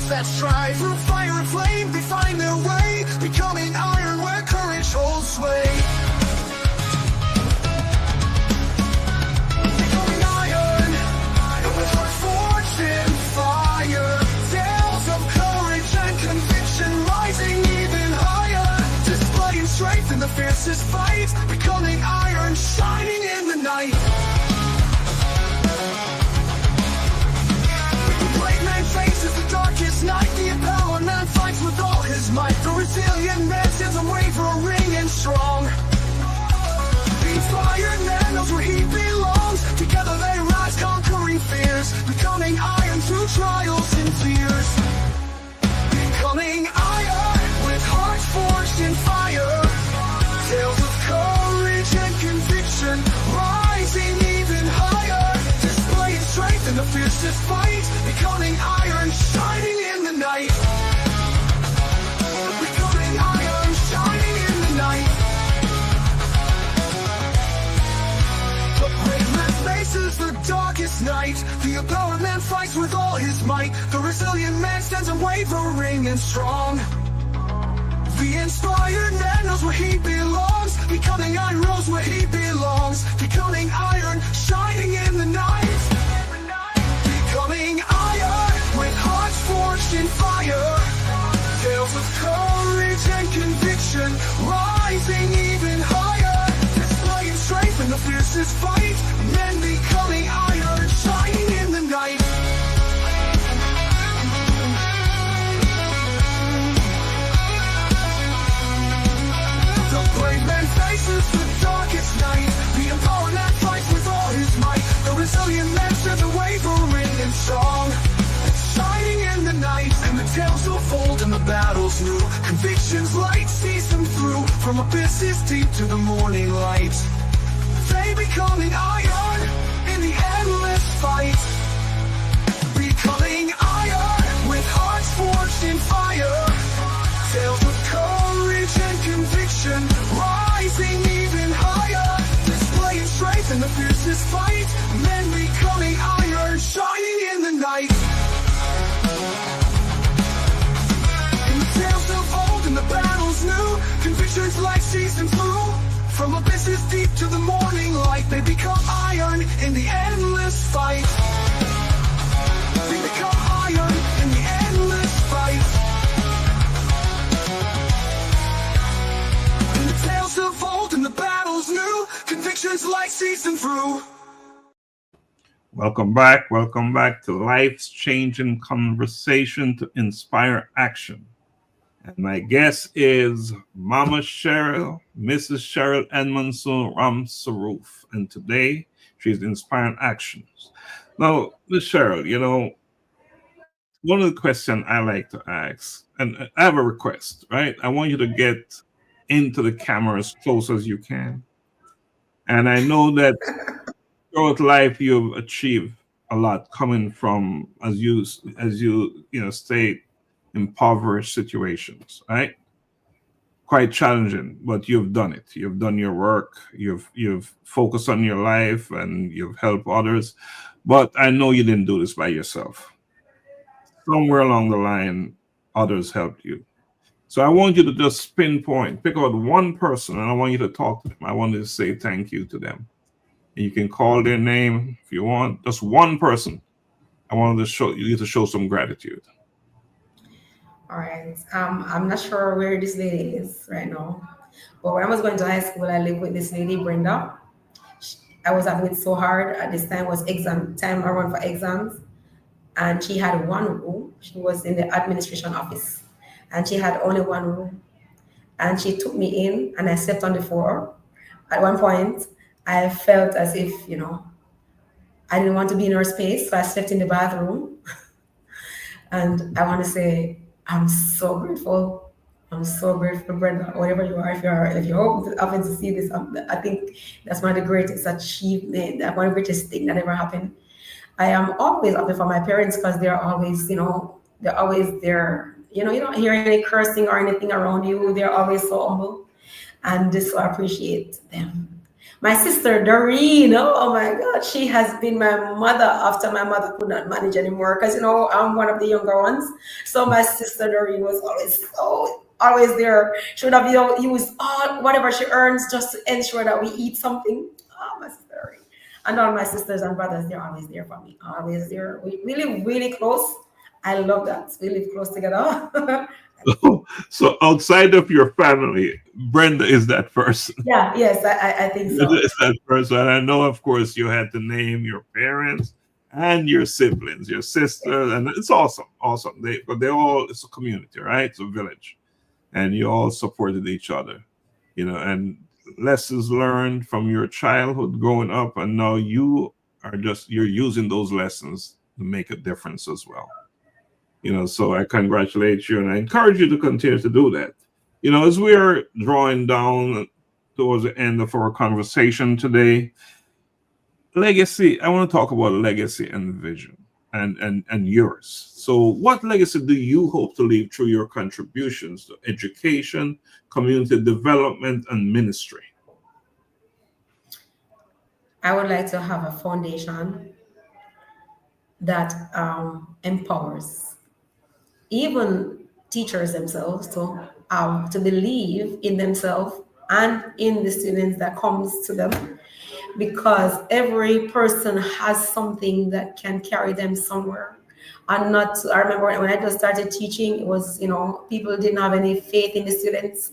D: That strive through fire and flame, they find their way, becoming iron where courage holds sway. Becoming iron, and with heart forged in fire, tales of courage and conviction rising even higher, displaying strength in the fiercest fight, becoming iron, shining in the night. Faces the darkest night, the empowered man fights with all his might. The resilient man stands unwavering and strong. The inspired man knows where he belongs. Together they rise, conquering fears, becoming iron through trials and fears. Becoming iron with hearts forged in fire. Tales of courage and conviction, rising even higher, displaying strength in the fiercest fight, becoming iron, shining in the night. Becoming iron, shining in the night. The brave man faces the darkest night. The empowered man fights with all his might. The resilient man stands unwavering and strong. The inspired man knows where he belongs. Becoming iron knows where he belongs. Becoming iron, shining in the night. Becoming iron with hearts forged in fire. Tales of courage and conviction, rising even higher, displaying strength in the fiercest fight. Men becoming iron, shining in the night. The brave man faces the darkest night. The empowered man fights with all his might. The resilient man stands unwavering and strong, shining in the night. And the tales of old and the battles new, convictions light sees them through, from abysses deep to the morning light. They becoming iron in the endless fight. Becoming iron with hearts forged in fire. Tales of courage and conviction, rising even higher, displaying strength in the fiercest fight. Men becoming iron, shining in the night. In the tales of old and the battles new, convictions like season through, from abysses deep to the morning light. They become iron in the endless fight. They become iron in the endless fight. In the tales of old and the battles new, convictions like season through.
B: Welcome back to Life-Changing Conversation to Inspire Action. And my guest is Mama Sherril, Mrs. Sherril Edmonson-Ramsaroop. And today she's inspiring actions. Now, Ms. Sherril, one of the questions I like to ask, and I have a request, right? I want you to get into the camera as close as you can. And I know that throughout life you've achieved a lot, coming from, as you state, impoverished situations, right? quite challenging, but you've done it. You've done your work. You've focused on your life and you've helped others. But I know you didn't do this by yourself. Somewhere along the line, others helped you. So I want you to just pinpoint, pick out one person, and I want you to talk to them. I want you to say thank you to them. And you can call their name if you want. Just one person. I wanted to show you to show some gratitude.
C: All right. I'm not sure where this lady is right now, but when I was going to high school, I lived with this lady, Brenda. I was having it so hard at this time. Was exam time around for exams, and she had one room. She was in the administration office, and she had only one room. And she took me in, and I slept on the floor. At one point, I felt as if I didn't want to be in her space, so I slept in the bathroom. And I want to say I'm so grateful. I'm so grateful, Brenda. Whatever you are, if you're hoping to see this, I think that's one of the greatest achievement, one of the greatest thing that ever happened. I am always happy for my parents because they're always there. You don't hear any cursing or anything around you. They're always so humble, and just so I appreciate them. My sister Doreen, oh my God, she has been my mother after my mother could not manage anymore because I'm one of the younger ones. So my sister Doreen was always there. She would have used all whatever she earns just to ensure that we eat something. Oh, my sister Doreen. And all my sisters and brothers, they're always there for me. Always there. We live really close. I love that. We live close together.
B: So outside of your family, Brenda is that person.
C: Yeah, yes, I think so.
B: Is that person. And I know, of course, you had to name your parents and your siblings, your sister, and it's awesome. But it's a community, right? It's a village. And you all supported each other, and lessons learned from your childhood growing up, and now you're using those lessons to make a difference as well. So I congratulate you and I encourage you to continue to do that. As we're drawing down towards the end of our conversation today, legacy, I want to talk about legacy and vision and yours. So what legacy do you hope to leave through your contributions to education, community development, and ministry?
C: I would like to have a foundation that empowers even teachers themselves to believe in themselves and in the students that comes to them, because every person has something that can carry them somewhere. And not I remember when I just started teaching, it was people didn't have any faith in the students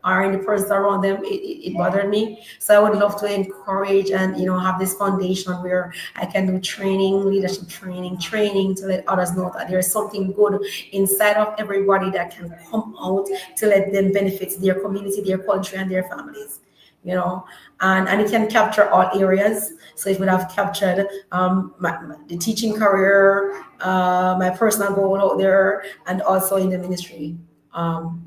C: or in the person around them. It bothered me. So I would love to encourage and have this foundation where I can do training, leadership training to let others know that there's something good inside of everybody that can come out to let them benefit their community, their country, and their families. And it can capture all areas. So it would have captured the teaching career, my personal goal out there, and also in the ministry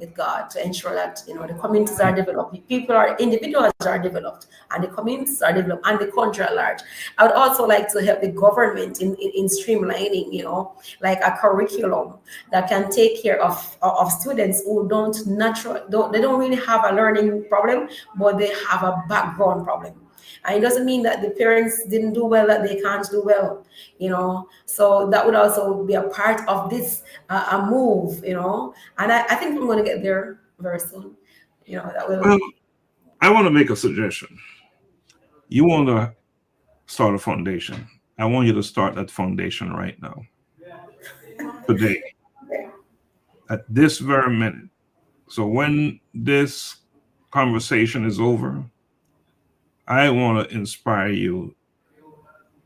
C: with God, to ensure that the communities are developed, individuals are developed, and the communities are developed, and the country at large. I would also like to help the government in streamlining, like a curriculum that can take care of students who don't really have a learning problem, but they have a background problem. And it doesn't mean that the parents didn't do well, that they can't do well, So that would also be a part of this a move, And I think I'm going to get there very soon. That will.
B: Well, I want to make a suggestion. You want to start a foundation. I want you to start that foundation right now, today, at this very minute. So when this conversation is over, I want to inspire you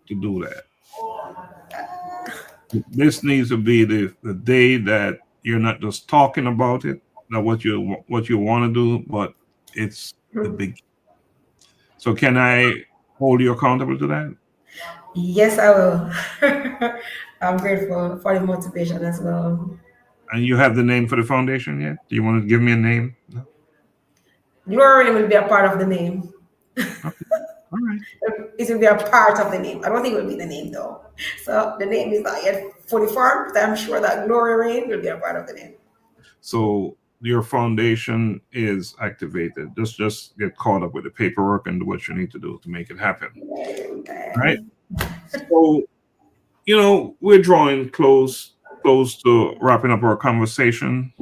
B: to do that. This needs to be the day that you're not just talking about it, not what you want to do, but it's the big. So can I hold you accountable to that?
C: Yes, I will. I'm grateful for the motivation as well.
B: And you have the name for the foundation yet? Do you want to give me a name? No?
C: Glory will be a part of the name.
B: Okay. All right.
C: It will be a part of the name. I don't think it will be the name though. So the name is not yet fully formed, but I'm sure that Glory Rain will be a part of the name.
B: So your foundation is activated. Just get caught up with the paperwork and do what you need to do to make it happen. Right?
C: Okay.
B: So, we're drawing close to wrapping up our conversation.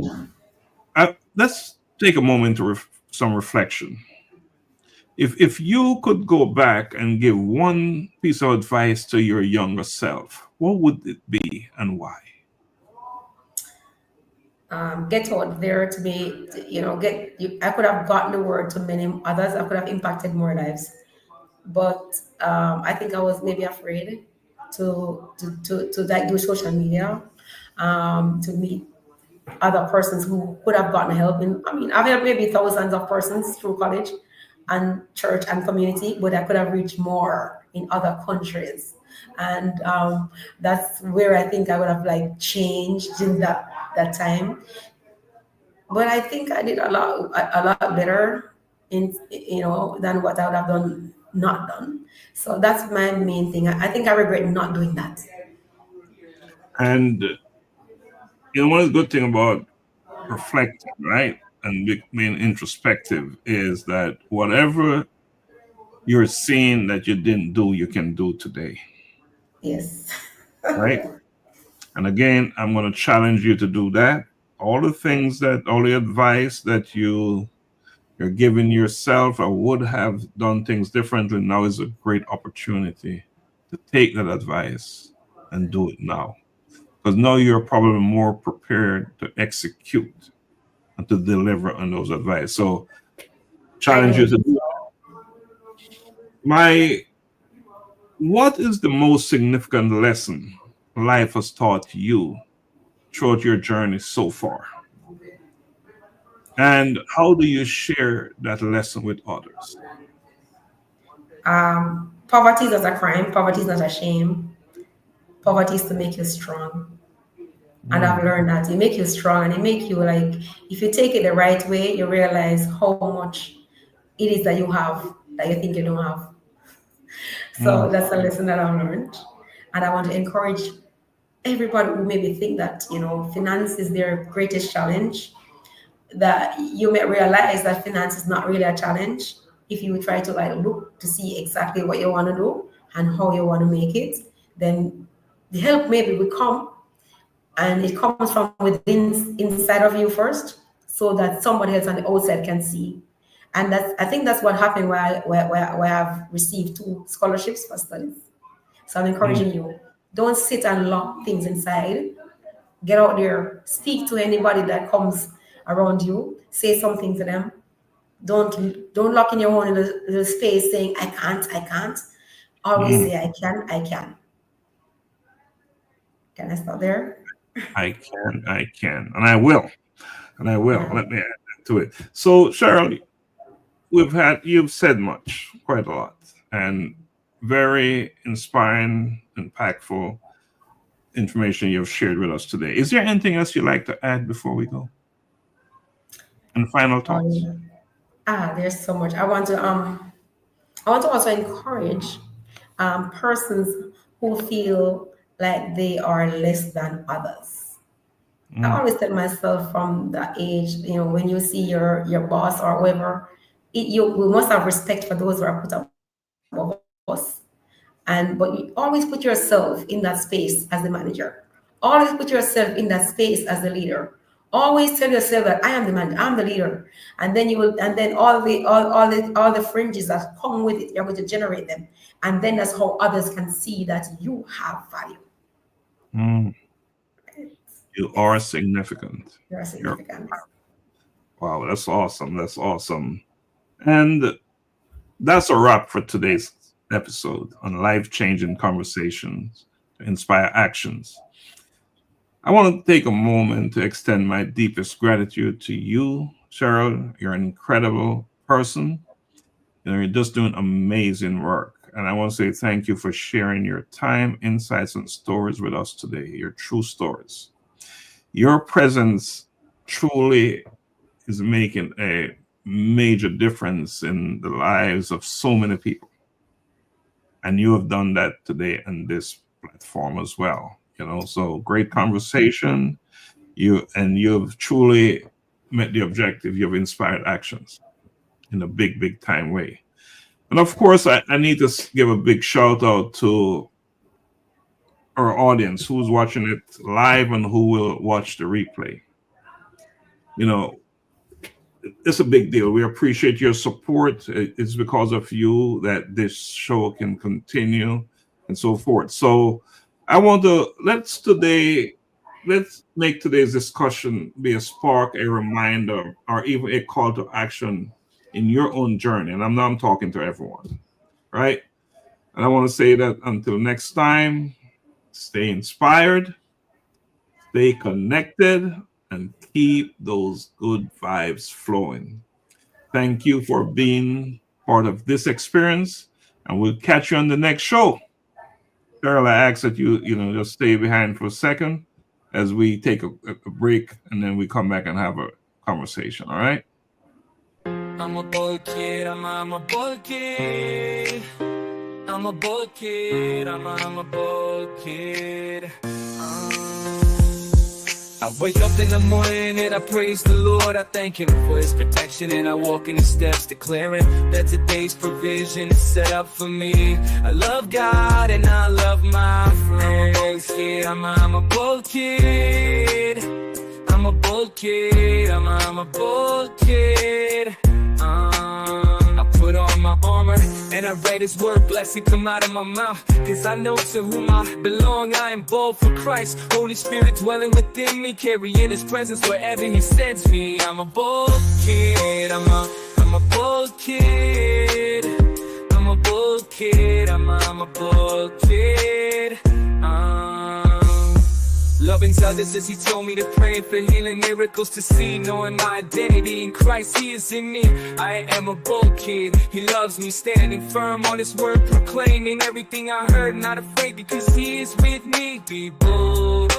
B: Let's take a moment to some reflection. If you could go back and give one piece of advice to your younger self, what would it be and why?
C: Get out there to be, I could have gotten the word to many others. I could have impacted more lives, but I think I was maybe afraid to like do social media, to meet other persons who could have gotten help. I've helped maybe thousands of persons through college and church and community, but I could have reached more in other countries. And that's where I think I would have like changed in that time. But I think I did a lot better than what I would have done not done. So that's my main thing. I think I regret not doing that.
B: And one of the good thing about reflecting, right, and being introspective is that whatever you're seeing that you didn't do, you can do today,
C: Yes.
B: right? And again, I'm going to challenge you to do that. All the advice that you're giving yourself or would have done things differently, now is a great opportunity to take that advice and do it now. Because now you're probably more prepared to execute and to deliver on those advice. So challenge you to do that. What is the most significant lesson life has taught you throughout your journey so far? And how do you share that lesson with others?
C: Poverty is not a crime. Poverty is not a shame. Poverty is to make you strong. And I've learned that it make you strong, and it make you like, if you take it the right way, you realize how much it is that you have that you think you don't have. So that's a lesson that I've learned. And I want to encourage everybody who maybe think that, finance is their greatest challenge, that you may realize that finance is not really a challenge if you try to like look to see exactly what you want to do and how you want to make it. Then the help maybe will come, and it comes from within, inside of you first, so that somebody else on the outside can see. And I think that's what happened where I've received 2 scholarships for studies. So I'm encouraging you, don't sit and lock things inside. Get out there, speak to anybody that comes around you, say something to them. Don't lock in your own little space saying, I can't. Always say, I can. Can I stop there?
B: I can, and I will. Let me add that to it. So, Sherril, you've said quite a lot, and very inspiring, impactful information you've shared with us today. Is there anything else you'd like to add before we go? And final thoughts?
C: There's so much. I want to also encourage persons who feel like they are less than others. I always tell myself from that age, when you see your boss or whoever, we must have respect for those who are put above us. But you always put yourself in that space as the manager. Always put yourself in that space as the leader. Always tell yourself that I am the manager, I'm the leader, and then all the fringes that come with it, you're going to generate them, and then that's how others can see that you have value.
B: You are significant.
C: You're significant.
B: Wow, that's awesome. And that's a wrap for today's episode on life-changing conversations to inspire actions. I want to take a moment to extend my deepest gratitude to you, Sherril. You're an incredible person. You're just doing amazing work. And I want to say thank you for sharing your time, insights, and stories with us today, your true stories. Your presence truly is making a major difference in the lives of so many people. And you have done that today on this platform as well. So great conversation. You've truly met the objective. You've inspired actions in a big, big time way. And of course, I need to give a big shout out to our audience who's watching it live and who will watch the replay. You know, it's a big deal. We appreciate your support. It's because of you that this show can continue and so forth. So I want to let's make today's discussion be a spark, a reminder, or even a call to action in your own journey. And I'm talking to everyone, right? And I want to say that until next time, stay inspired, stay connected, and keep those good vibes flowing. Thank you for being part of this experience, and we'll catch you on the next show. Sherril, I ask that you just stay behind for a second as we take a break, and then we come back and have a conversation. All right?
D: I'm a boy kid, I'm a boy kid. I'm a boy kid, I'm a boy kid. I wake up in the morning and I praise the Lord. I thank Him for His protection, and I walk in His steps, declaring that today's provision is set up for me. I love God and I love my friends. I'm a bold kid. I'm a bold kid. I'm a bold kid. I put on my armor and I read His word, blessing come out of my mouth. Cause I know to whom I belong, I am bold for Christ. Holy Spirit dwelling within me, carrying His presence wherever He sends me. I'm a bold kid, I'm a bold kid. I'm a bold kid, I'm a bold kid. Loving others as He told me to pray for healing, miracles to see, knowing my identity in Christ, He is in me. I am a bold kid, He loves me, standing firm on His word, proclaiming everything I heard, not afraid because He is with me. Be bold,